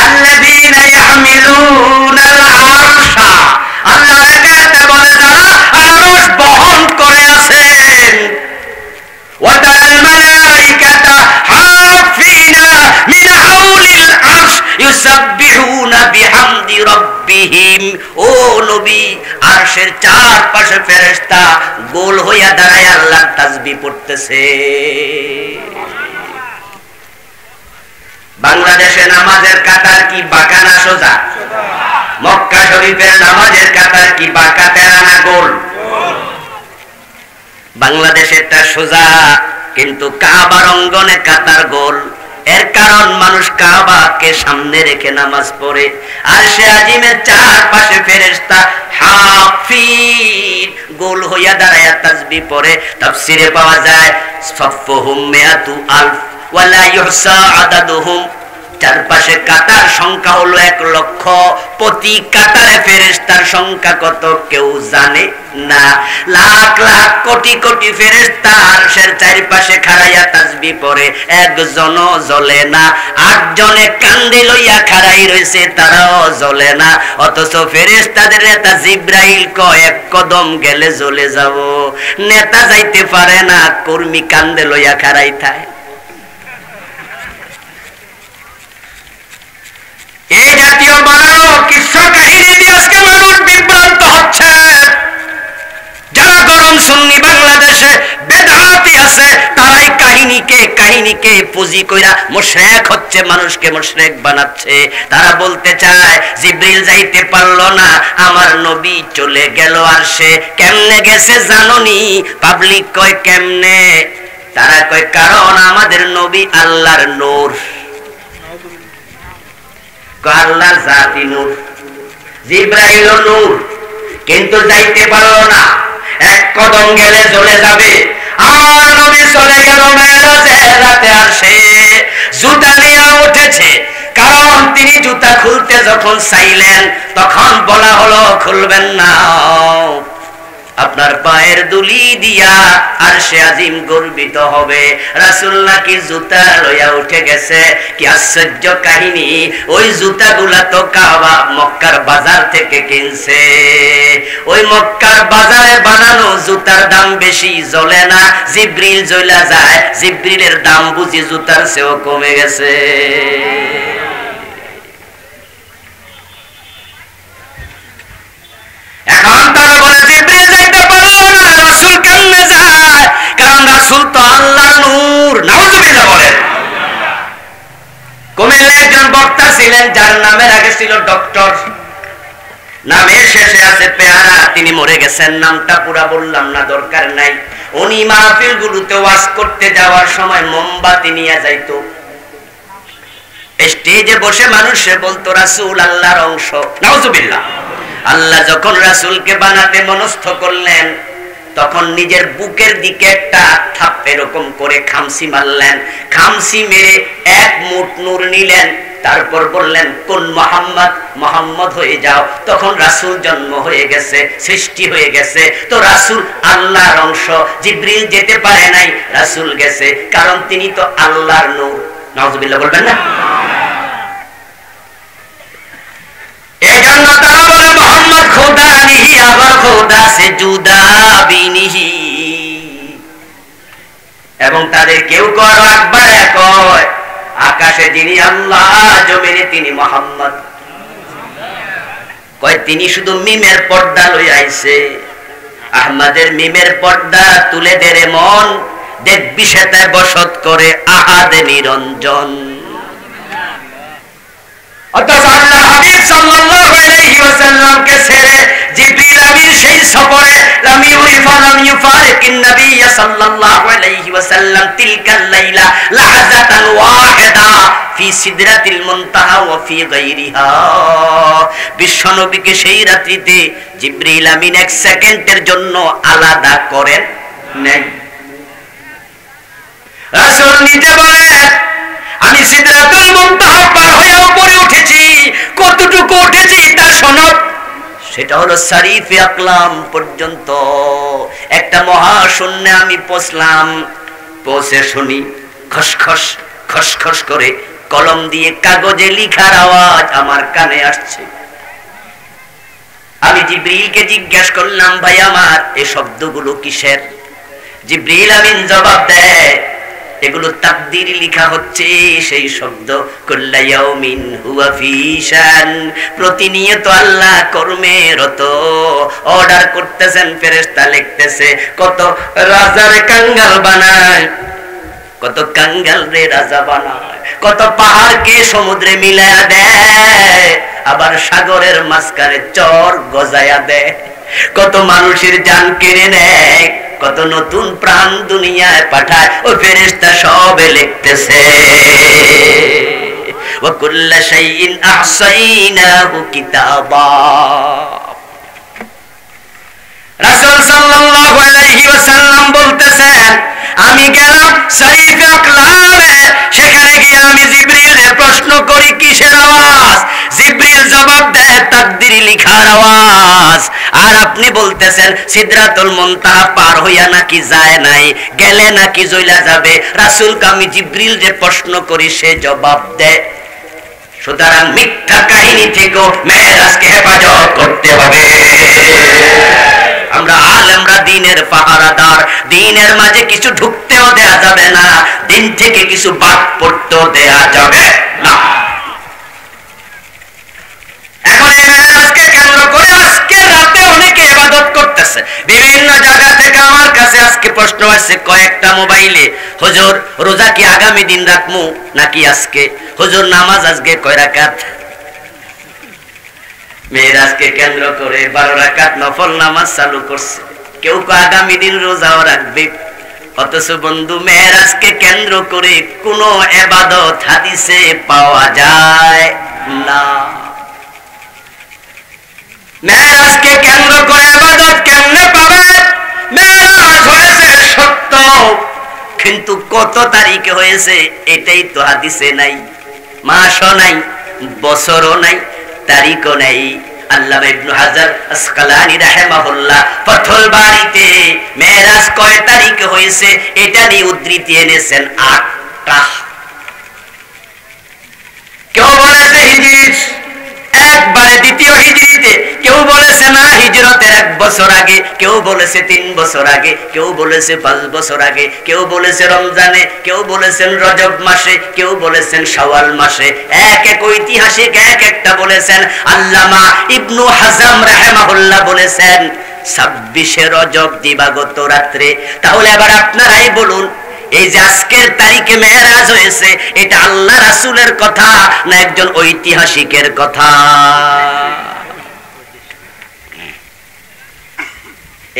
Speaker 1: আল্লাযীনা ইয়াহমিলুনাল আরশা, আল্লাহ একাতে বলে যারা আরশ বহন করে আছেন। ওয়া তারাল মালাইকাতা হাফিনা মিন হাওলিল আরশ ইউসাব্বিহুনা বিহামদি রাব্বিহিম। ও নবী, আরশের চারপাশে ফেরেশতা গোল হইয়া দাঁড়ায় আল্লাহর তাসবিহ পড়তেছে। বাংলাদেশে নামাজের কাতার কি বাঁকা না সোজা? মক্কা শরীফের নামাজের কাতার কি বাঁকা তেরা না গোল? বাংলাদেশেরটা সোজা, কিন্তু কাবার অঙ্গনে কাতার গোল। এর কারণ মানুষ কাবাকে সামনে রেখে নামাজ পড়ে, আর সে আজিমের চারপাশে ফেরেশতা হাফিজ গোল হইয়া দাঁড়ায়া তাসবিহ পড়ে। তাফসীরে পাওয়া যায় সাফফুহুম মিআতু আলফ ওয়া লা ইহসা আদাদুহুম, চারপাশে কাতার সংখ্যা হলো 1 লক্ষ, প্রতি কাতারে ফেরেশতার সংখ্যা কত কেউ জানে না। লাখ লাখ কোটি কোটি ফেরেশতা আরশের চারপাশে খাড়াইয়া তাসবিহ পড়ে, একজনও জ্বলে না। 8 জনে কান্দে লইয়া খাড়াই রইছে, তারাও জ্বলে না। অথচ ফেরেশতাদের নেতা জিবরাইল কয় এক কদম গেলে জ্বলে যাব। নেতা যাইতে পারে না, কর্মী কান্দে লইয়া খাড়াই থাকে। এই জাতীয় বানানো কিসসা কাহিনী দিয়ে আজকে মানুষ বিভ্রান্ত হচ্ছে। যারা গরম সুন্নি বাংলাদেশে বেদাতি আছে, তারাই কাহিনীকে পুঁজি কইরা মুশরিক হচ্ছে, মানুষকে মুশরিক বানাচ্ছে। তারা বলতে চায় জিবরিল যাইতে পারলো না, আমার নবী চলে গেল আরশে। কেমনে গেছে জানোনি? পাবলিক কয় কেমনে? তারা কয় কারণ আমাদের নবী আল্লাহর নূর, আল্লাহর জাতি নূর, জিবরাইল নূর, কিন্তু যাইতে পারলো না। 1 কদম গেলে চলে যাবে। আর নবী চলে গেল মেরাজের রাতে, আরশে জুতা নিয়ে উঠেছে। কারণ তিনি জুতা খুলতে যখন চাইলেন তখন বলা হলো খুলবেন না, আপনার পায়ের দুলি দিয়া আরশে আজিম গর্বিত হবে। রাসূল নাকি জুতা লইয়া উঠে গেছে। কি আশ্চর্য কাহিনী! ওই জুতাগুলা তো কাবা মক্কার বাজার থেকে কিনছে। ওই মক্কার বাজারে বানানো জুতার দাম বেশি, জ্বলে না। জিবরিল জ্বলা যায়, জিবরিলের দাম বুঝি জুতার চেয়েও কমে গেছে। এখন তারা বলে জিবরিল যাইতে পারলো না, রাসূল কেমনে যায়? কারণ রাসূল তো আল্লাহর নূর। নাউযুবিল্লাহ বলেন। কুমিল্লায় একজন বক্তা ছিলেন, যার নামের আগে ছিল ডক্টর, নামের শেষে আছে পেয়ারা। তিনি মরে গেছেন, নামটা পুরা বললাম না, দরকার নাই। উনি মাহফিলগুলোতে ওয়াজ করতে যাওয়ার সময় মোমবাতি নিয়ে যাইতো। স্টেজে বসে মানুষে বলতো রাসূল আল্লাহর অংশ, নাউজুবিল্লাহ। আল্লাহ যখন রাসূলকে বানাতে মনস্থ করলেন, তখন নিজের বুকের দিকে একটা থাপ এরকম করে খামসি মারলেন। খামসি মেরে এক মুঠ নূর নিলেন, তারপর বললেন কোন মোহাম্মদ, মোহাম্মদ হয়ে যাও। তখন রাসূল জন্ম হয়ে গেছে, সৃষ্টি হয়ে গেছে। তো রাসূল আল্লাহর অংশ, জিবরিল যেতে পারে নাই, রাসূল গেছে, কারণ তিনি তো আল্লাহর নূর। নাউজুবিল্লাহ বলবেন না? এজন্য তারা বলে মোহাম্মদ খোদা নিহি, আবার খোদা সে জুদা বিনিহি। এবং তাদের কেউ কেউ একবার কয় আকাশে যিনি আল্লাহ, জমিনে তিনি মোহাম্মদ। কয় তিনি শুধু মিমের পর্দা লই আইছে, আহমদের মিমের পর্দা তুলে দেরে মন, দেখবি সেটায় বসত করে আহাদে নিরঞ্জন। অথচ আল্লাহ হাবিব সাল্লাল্লাহু আলাইহি ওয়াসাল্লামকে ছেড়ে জিবরিল আমিন সেই সফরে লাম ইউরিফা লাম ইউফারিকিন নবী সাল্লাল্লাহু আলাইহি ওয়াসাল্লাম তিলকাল লাইলা লাহজাতান ওয়াহিদা ফি সিদরাতিল মুনতাহা ওয়া ফি গায়রিহা। বিশ্ব নবীকে সেই রাত্রিতে জিবরিল আমিন এক সেকেন্ডের জন্য আলাদা করেন নাই। রাসূল নিজে বলেন আমি সিদরাতুল মুনতাহা পার হয়ে উপরে উঠেছি, কতটুকু উঠেছি তা শোনো। সেটা হলো শরীফে আকলাম পর্যন্ত। একটা মহাশূন্যে আমি পৌঁছলাম, পৌঁছে শুনি খসখস খসখস করে কলম দিয়ে কাগজে লেখার আওয়াজ আমার কানে আসছে। আমি জিবরিলকে জিজ্ঞেস করলাম ভাই আমার এই শব্দগুলো কিসের? জিবরিল আমিন জবাব দেয় এগুলো তাকদীরে লেখা হচ্ছে সেই শব্দ। কুল্লা ইয়াউমিন হুয়া ফি শান, প্রতিনিয়ত আল্লাহ কর্মে রত, অর্ডার করতেছেন, ফেরেশতা লিখতেছে। কত রাজার কাঙ্গাল বানায়, কত কাঙ্গাল রে রাজা বানায়, কত পাহাড়কে সমুদ্রে মিলায়া দেয়, আবার সাগরের মাঝখানে চর গজায়া দেয়, কত মানুষের জান কেড়ে নেয়, কত নতুন প্রাণ দুনিয়ায় পাঠায়, ও ফেরেশতা সব লিখতেছে। ওয়া কুল্লা শাইইন আহসাইনাহু কিতাবা। রাসূল সাল্লাল্লাহু আলাইহি ওয়াসাল্লাম বলতেছেন আমি গেলাম শরীফে আকলামে, সেখানে গিয়ে আমি জিবরিলের প্রশ্ন করি কিসের আওয়াজ? জিবরিল জবাব দেয় তাকদীরে লেখার আওয়াজ। আর আপনি বলতেছেন সিদরাতুল মুনতাহা পার হইয়া নাকি যায় নাই, গেলে নাকি জইলা যাবে। রাসূলকে আমি জিবরিল যে প্রশ্ন করি সে জবাব দেয়। সুতরাং মিথ্যা কাহিনী থেকেও মেরাজকে হেফাজত করতে হবে। আমরা আলেমরা দ্বীনের পাহারাদার, দ্বীনের মাঝে কিছু ঢুকতেও দেয়া যাবে না, দিন থেকে কিছু বাদ পড়তেও দেয়া যাবে না। এখন এই মেরাজকে কেন্দ্র করে আজকে রাতে অনেকে ইবাদত করতেছে। বিভিন্ন জায়গা থেকে আমার কাছে আজকে প্রশ্ন আসছে কয়েকটা মোবাইলে, হুজুর রোজা কি আগামী দিন রাখমু নাকি আজকে? হুজুর নামাজ আজকে কয় রাকাত? মেরাজকে কেন্দ্র করে 12 রাকাত নফল নামাজ চালু করছে। কেউ আগামী দিন রোজাও রাখবে। অথচ বন্ধু মেরাজকে কেন্দ্র করে কোন ইবাদত হাদিসে পাওয়া যায় না। মেরাজকে কেন্দ্র করে ইবাদত কেমনে পাবে? মেরাজ হয়েছে সত্য, কিন্তু কত তারিখে হয়েছে এটাই তো হাদিসে নাই, মাসও নাই, বছরও নাই, তারিখও নাই। আল্লামা ইবনে হাজার আসকালানী রাহিমাহুল্লাহ ফাথুল বারীতে মেরাজ কয় তারিখে হয়েছে এটা নিয়ে উদ্ধৃতি এনেছেন 8টা। কেউ বলেছে হিজরির একবারে দ্বিতীয় হিজরিতে, কেউ বলেছে না হিজরতের 1 বছর আগে, কেউ বলেছে 3 বছর আগে, কেউ বলেছে 5 বছর আগে, কেউ বলেছে রমজানে, কেউ বলেছেন রজব মাসে, কেউ বলেছেন শাওয়াল মাসে। এক এক ঐতিহাসিক এক একটা বলেছেন। আল্লামা ইবনু হাজাম রাহিমাহুল্লাহ বলেছেন 26শে রজব দিবাগত রাত্রে। তাহলে আবার আপনারাই বলুন এই যে আজকের তারিখে মেরাজ হয়েছে এটা আল্লাহ রাসূলের কথা না একজন ঐতিহাসিকের কথা?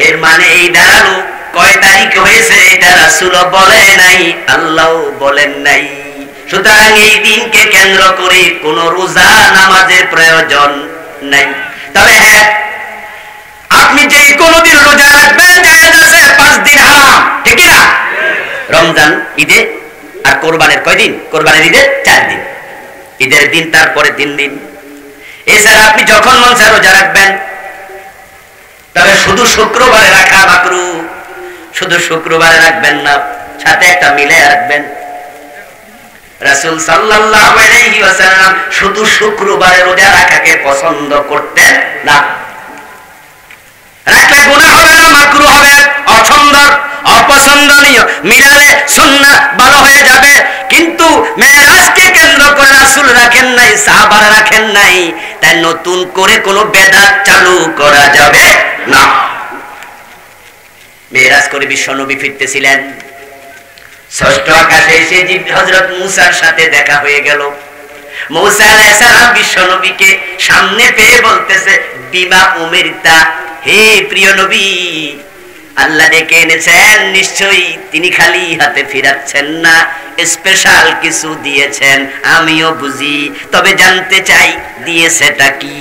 Speaker 1: এর মানে এই দাঁড়ালো কয় তারিখে হয়েছে এটা রাসূলও বলে নাই, আল্লাহও বলেন নাই। সুতরাং এই দিনকে কেন্দ্র করে কোন রোজা নামাজের প্রয়োজন নাই। তবে হ্যাঁ, আপনি যে কোনদিন রোজা রাখবেন জায়েজ আছে, 5 দিন হারাম, ঠিক না? রমজান, ঈদে আর কোরবানের কয়দিন? কোরবানের ঈদে 4 দিন, ঈদের দিন তারপরে 3 দিন। এছাড়া আপনি যখন মন চায় রোজা রাখবেন। তবে শুধু শুক্রবারে রাখা মাকরুহ, শুধু শুক্রবারে রাখবেন না, সাথে একটা মিলে রাখবেন। রাসূল সাল্লাল্লাহু আলাইহি ওয়াসাল্লাম শুধু শুক্রবারে রোজা রাখাকে পছন্দ করতেন না। রাখলে গুনাহ হবে না, মাকরুহ হবে, অসুন্দর, অপছন্দনীয়, মিলালে সুন্নাহ ভালো হয়ে যাবে। কিন্তু মেরাজকে কেন্দ্র করে রাসূল রাখেন নাই, সাহাবারা রাখেন নাই, তাই নতুন করে কোনো বেদাত চালু করা যাবে না। মেরাজ করে বিশ্বনবী ফিরতেছিলেন, ষষ্ঠ আকাশে এসে হযরত মুসার সাথে দেখা হয়ে গেল। মুসা আলাইহিস সালাম বিশ্বনবীকে সামনে পেয়ে বলতেছে, বিমা উমিরতা, হে প্রিয় নবী, আল্লাহ ডেকে এনেছেন, নিশ্চয়ই তিনি খালি হাতে ফিরাচ্ছেন না, স্পেশাল কিছু দিয়েছেন, আমিও বুঝি, তবে জানতে চাই দিয়েছেটা কি?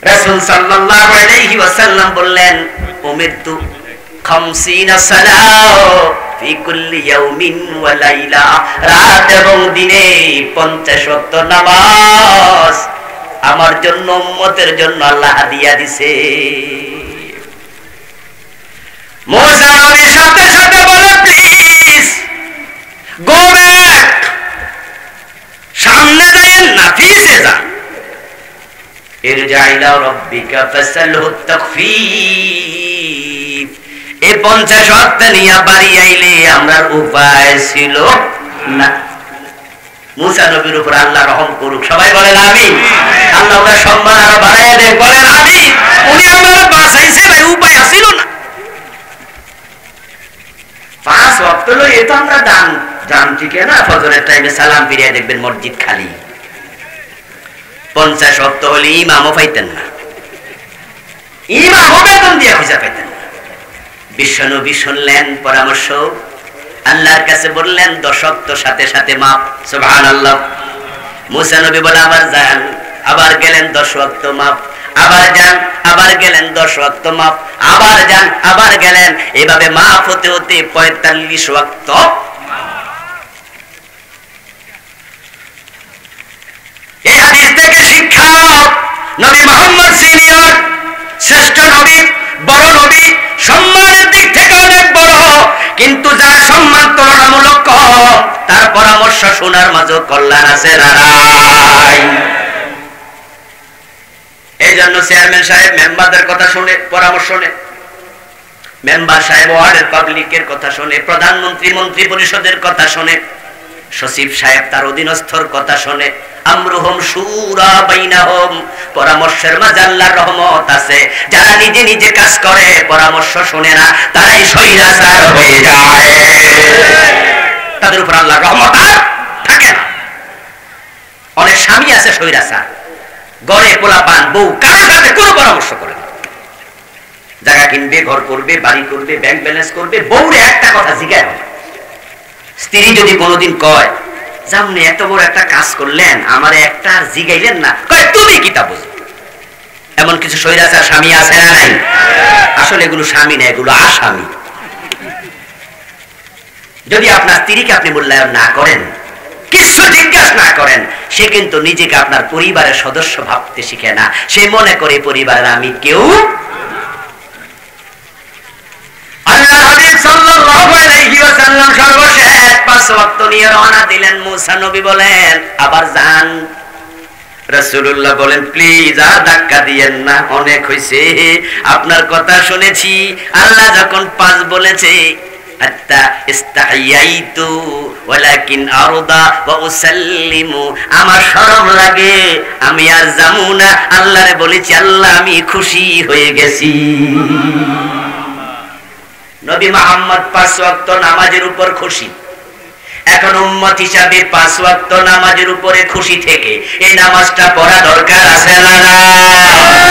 Speaker 1: রাসূল সাল্লাল্লাহু আলাইহি ওয়াসাল্লাম বললেন, উমিরতু 50 সালাহ ফি কুল্লি ইয়াউমিন ওয়া লাইলা, রাত এবং দিনে 50 ওয়াক্ত নামাজ আমার জন্য, উম্মতের জন্য আল্লাহ হাদিয়া দিছে। মুসা নবীর সাথে সাথে বলে, প্লিজ গো ব্যাক, সামনে যান না, পিছে যান। ইরজা ইলা রাব্বিকা ফাসালহু তাখফীফ, এই 50 ওয়াক্ত নিয়ে বাড়ি আইলে আমরার উপায় ছিল না। মুসা নবীর উপর আল্লাহ রহম করুক, সবাই বলেন আমিন। আল্লাহ ওনার সম্মান আরো বাড়াইয়া দেন, বলেন আমিন। উনি আমার বাঁচাইছে ভাই, উপায় ছিল না। 5 ওয়াক্ত হলো, এ তো আমরা দান জানছি কেনা, ফজরের টাইমে সালাম ফিরিয়ে দেখবেন মসজিদ খালি। 50 ওয়াক্ত হলে ইমামও পাইতেন না, ইমামও বেতন দিয়ে খুঁজে পাইতেন না। বিশ্বনবী শুনলেন পরামর্শ, আল্লাহর কাছে বললেন 10 ওয়াক্ত সাথে সাথে মাপ, সুবহানাল্লাহ। মুসা নবী বলে আবার যান, আবার গেলেন 10 ওয়াক্ত মাপ, আবার যান, আবার গেলেন 10 ওয়াক্ত মাপ, আবার যান, আবার গেলেন, এভাবে মাপ হতে হতে 45 ওয়াক্ত। এই হাদিস থেকে শিক্ষা, নবী মুহাম্মদ সিনিয়র, শ্রেষ্ঠ নবী, বড় নবী, সম্মানের দিক থেকে অনেক বড়, কিন্তু যার সম্মান তুলনামূলক কম, তার পরামর্শ শোনার মাঝে কল্যাণ আছে না নাই? এই জন্য চেয়ারম্যান সাহেব মেম্বারদের কথা শুনে, পরামর্শ নেয়, মেম্বার সাহেব ওয়ার্ডের পাবলিকের কথা শুনে, প্রধানমন্ত্রী মন্ত্রী পরিষদের কথা শুনে, সচিব সাহেব তার অধীনস্থর কথা শুনে। আমরুহুম শুরা বাইনাহুম, পরামর্শের মাঝে আল্লাহর রহমত আছে। যারা নিজে নিজে কাজ করে, পরামর্শ শুনে না, তারাই স্বৈরাচার হয়ে যায়, তাদের উপর আল্লাহর রহমত আর থাকে না। অনেক স্বামী আছে স্বৈরাচার, ঘরে পোলাপান বউ কারোর সাথে কোনো পরামর্শ করে না, জায়গা কিনবে, ঘর করবে, বাড়ি করবে, ব্যাংক ব্যালেন্স করবে, বউরে একটা কথা জিজ্ঞাসা হবে। স্ত্রী যদি কোনোদিন কয়, যেমনি এত বড় একটা কাজ করলেন, আমারে একটা আর জিগাইলেন না, কয় তুমি কি তা বুঝো? এমন কিছু স্বৈরাচার স্বামী আছে না নাই? আসলে এগুলো স্বামী না, এগুলো আসামি। যদি আপনার স্ত্রীকে আপনি মূল্যায়ন না করেন, কিছু জিজ্ঞাসা না করেন, সে কিন্তু নিজেকে আপনার পরিবারের সদস্য ভাবতে শিখে না, সে মনে করে পরিবারের আমি কেউ। আল্লাহ হাবিব সাল্লাল্লাহু আলাইহি ওয়াসাল্লাম সর্বশেষ 5 ওয়াক্ত নিয়ে রওনা দিলেন। মুসা নবী বলেন আবার যান। রাসূলুল্লাহ বলেন প্লিজ আর ধাক্কা দিয়েন না, অনেক হইছে, আপনার কথা শুনেছি। আল্লাহ যখন 5 বলেছে, হাত্তা ইস্তাহিয়াইতু ওয়ালাকিন আরদা ওয়া উসাল্লিমু, আমার শরম লাগে, আমি আর যামু না। আল্লাহরে বলেছি, আল্লাহ আমি খুশি হয়ে গেছি। নবী মুহাম্মদ 5 ওয়াক্ত নামাজের উপর খুশি। এখন উম্মত হিসাবে 5 ওয়াক্ত নামাজের উপরে খুশি থেকে এই নামাজটা পড়া দরকার আছে না নাই?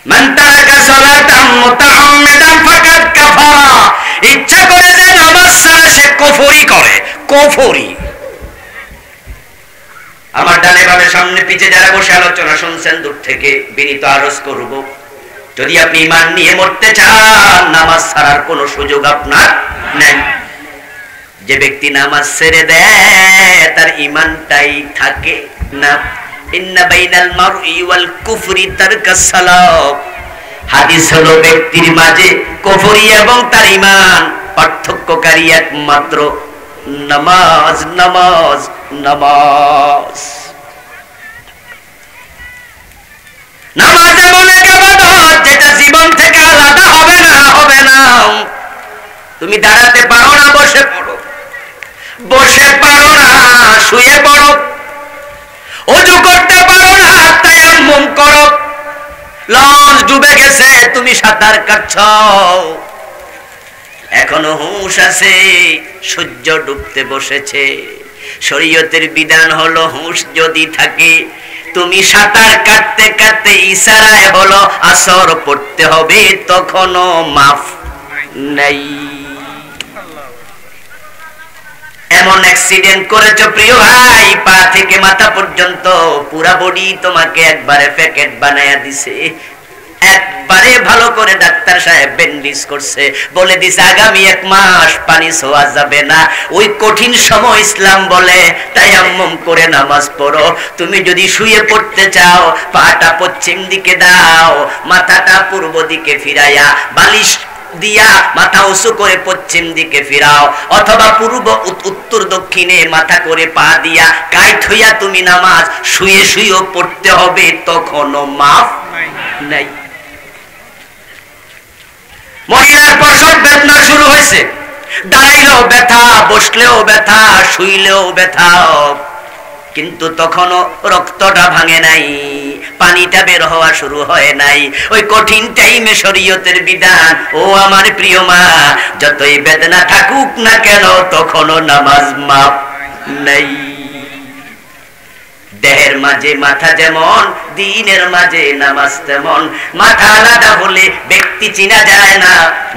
Speaker 1: মান তারাকা সালাতাম মুতাআম্মিদান ফাকাদ কাফারা, ইচ্ছা করে যে নামাজ কুফরি। আমার ডানে বামে সামনে পিছে যারা বসে আলোচনা শুনছেন দূর থেকে বিনীত আরজ করব, যদি আপনি ঈমান নিয়ে মরতে চান নামাজ ছাড়ার কোনো সুযোগ আপনার নেই। যে ব্যক্তি নামাজ ছেড়ে দেয় তার ঈমানটাই থাকে না। ইন্না বাইনাল মারই ওয়াল কুফরি তারকাস সালাত। হাদিস হলো ব্যক্তির মাঝে কুফরি এবং তার ঈমান পার্থক্যকারী একমাত্র নামাজ, নামাজ, নামাজ। নামাজ এমন এক ইবাদত যেটা জীবন থেকে আলাদা হবে না, হবে না। তুমি দাঁড়াতে পারো না, বসে পড়ো, বসে পারো না, শুয়ে পড়ো, ওযু করতে পারো না, তায়াম্মুম করো। লঞ্চ ডুবে গেছে, তুমি সাঁতার কাটছো, এখনো হুঁশ আছে, সূর্য ডুবতে বসেছে। শরীয়তের বিধান হলো হুঁশ যদি থাকে তুমি সাঁতার কাটতে কাটতে ইশারায় হলো আসর পড়তে হবে, তখনও মাফ নাই। এমন অ্যাক্সিডেন্ট করেছো প্রিয় ভাই, পা থেকে মাথা পর্যন্ত পুরা বডি তোমাকে একবারে প্যাকেট বানায়া দিছে, একবারে ভালো করে ডাক্তার সাহেব ব্যান্ডেজ করছে, বলে দিছে আগামী 1 মাস পানি ছোঁয়া যাবে না। ওই কঠিন সময় ইসলাম বলে তায়াম্মুম করে নামাজ পড়ো। তুমি যদি শুয়ে পড়তে চাও পাটা পশ্চিম দিকে দাও, মাথাটা পূর্ব দিকে ফিরাইয়া বালিশ দিয়া মাথা উঁচু করে পশ্চিম দিকে ফিরাও, অথবা পূর্ব উত্তর দক্ষিণে মাথা করে পা দিয়া কাইট হইয়া তুমি নামাজ শুয়ে শুয়েও পড়তে হবে, তখনও মাফ নাই। মহিলার প্রসব বেদনা শুরু হয়েছে, দাঁড়াইলেও ব্যথা, বসলেও ব্যথা, শুইলেও ব্যথা, কিন্তু তখনও রক্তটা ভাঙে নাই, পানিটা বের হওয়া শুরু হয় নাই। ওই কঠিন টাইমে শরীয়তের বিধান, ও আমার প্রিয় মা, যতই বেদনা থাকুক না কেন তখনও নামাজ মাফ নাই। দেহের মাঝে মাথা যেমন, দিনের মাঝে নামাজ তেমন। মাথা আলাদা হলে ব্যক্তি চিনা যায় না,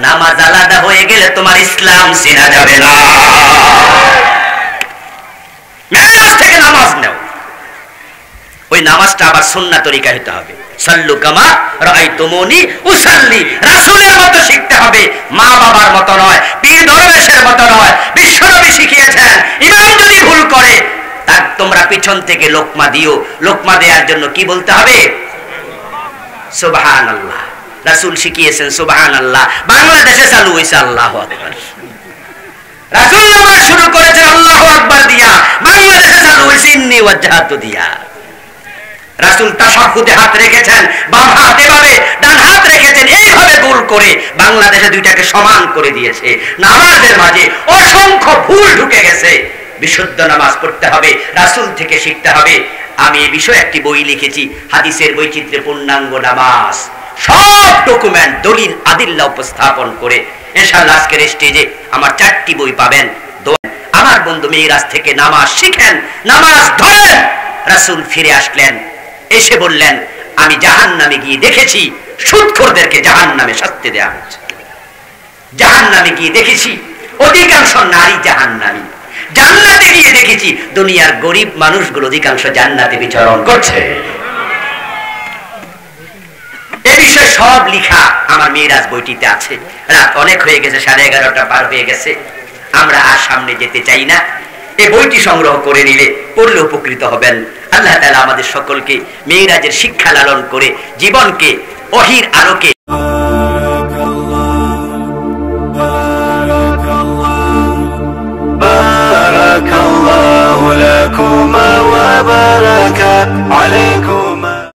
Speaker 1: নামাজ আলাদা হয়ে গেলে তোমার ইসলাম চিনা যাবে না। মেরাজ থেকে নামাজ নাও, ওই নামাজটা আবার সুন্নাহ তরিকা হতে হবে। সাল্লু কামা রাআইতুমুনি উসাল্লি, রাসূলের মতো শিখতে হবে, মা বাবার মতো নয়, পীর দরবেশের মতো নয়। বিশ্বনবী শিখিয়েছেন ইমাম যদি ভুল করে তার তোমরা পিছন থেকে লোকমা দিও। লোকমা দেওয়ার জন্য কি বলতে হবে? সুবহানাল্লাহ। রাসূল শিখিয়েছেন সুবহানাল্লাহ, বাংলাদেশে চালু হয়েছে আল্লাহু আকবার। রাসূল নামাজ শুরু করেছেন আল্লাহু আকবার দিয়া, বাংলাদেশে চালু হয়েছে ইন্নী ওয়াজহাতু দিয়া। রাসূল তাশাহুদে হাত রেখেছেন, বাম হাত এভাবে, ডান হাত রেখেছেন এইভাবে গোল করে, বাংলাদেশে দুইটাকে সমান করে দিয়েছে। নামাজের মাঝে অসংখ্য ভুল ঢুকে গেছে। বিশুদ্ধ নামাজ পড়তে হবে, রাসূল থেকে শিখতে হবে। আমি এই বিষয়ে একটি বই লিখেছি, হাদিসের বৈচিত্র্যে পূর্ণাঙ্গ নামাজ, সব ডকুমেন্ট দলিল আদিল্লা উপস্থাপন করে। ইনশাআল্লাহ আজকের স্টেজে আমার 4টি বই পাবেন। আমার বন্ধু মেরাজ থেকে নামাজ শিখেন, নামাজ ধরেন। রাসূল ফিরে আসলেন, এসে বললেন আমি জাহান্নামে গিয়ে দেখেছি সুদখোরদেরকে জাহান্নামে শাস্তি দেয়া হচ্ছে। জাহান্নামে গিয়ে দেখেছি অধিকাংশ নারী জাহান্নামী, জান্নাতে গিয়ে দেখেছি দুনিয়ার গরিব মানুষগুলো অধিকাংশ জান্নাতে বিচরণ করছে। এই বিষয়ে সব লেখা আমার মেরাজ বইটিতে আছে। রাত অনেক হয়ে গেছে, 11:30 পার হয়ে গেছে, আমরা আর সামনে যেতে চাই না। এই বইটি সংগ্রহ করে নিলে পড়লে উপকৃত হবেন। আল্লাহ তাআলা আমাদের সকলকে মেরাজের শিক্ষা লালন করে জীবনকে ওহীর আলোকে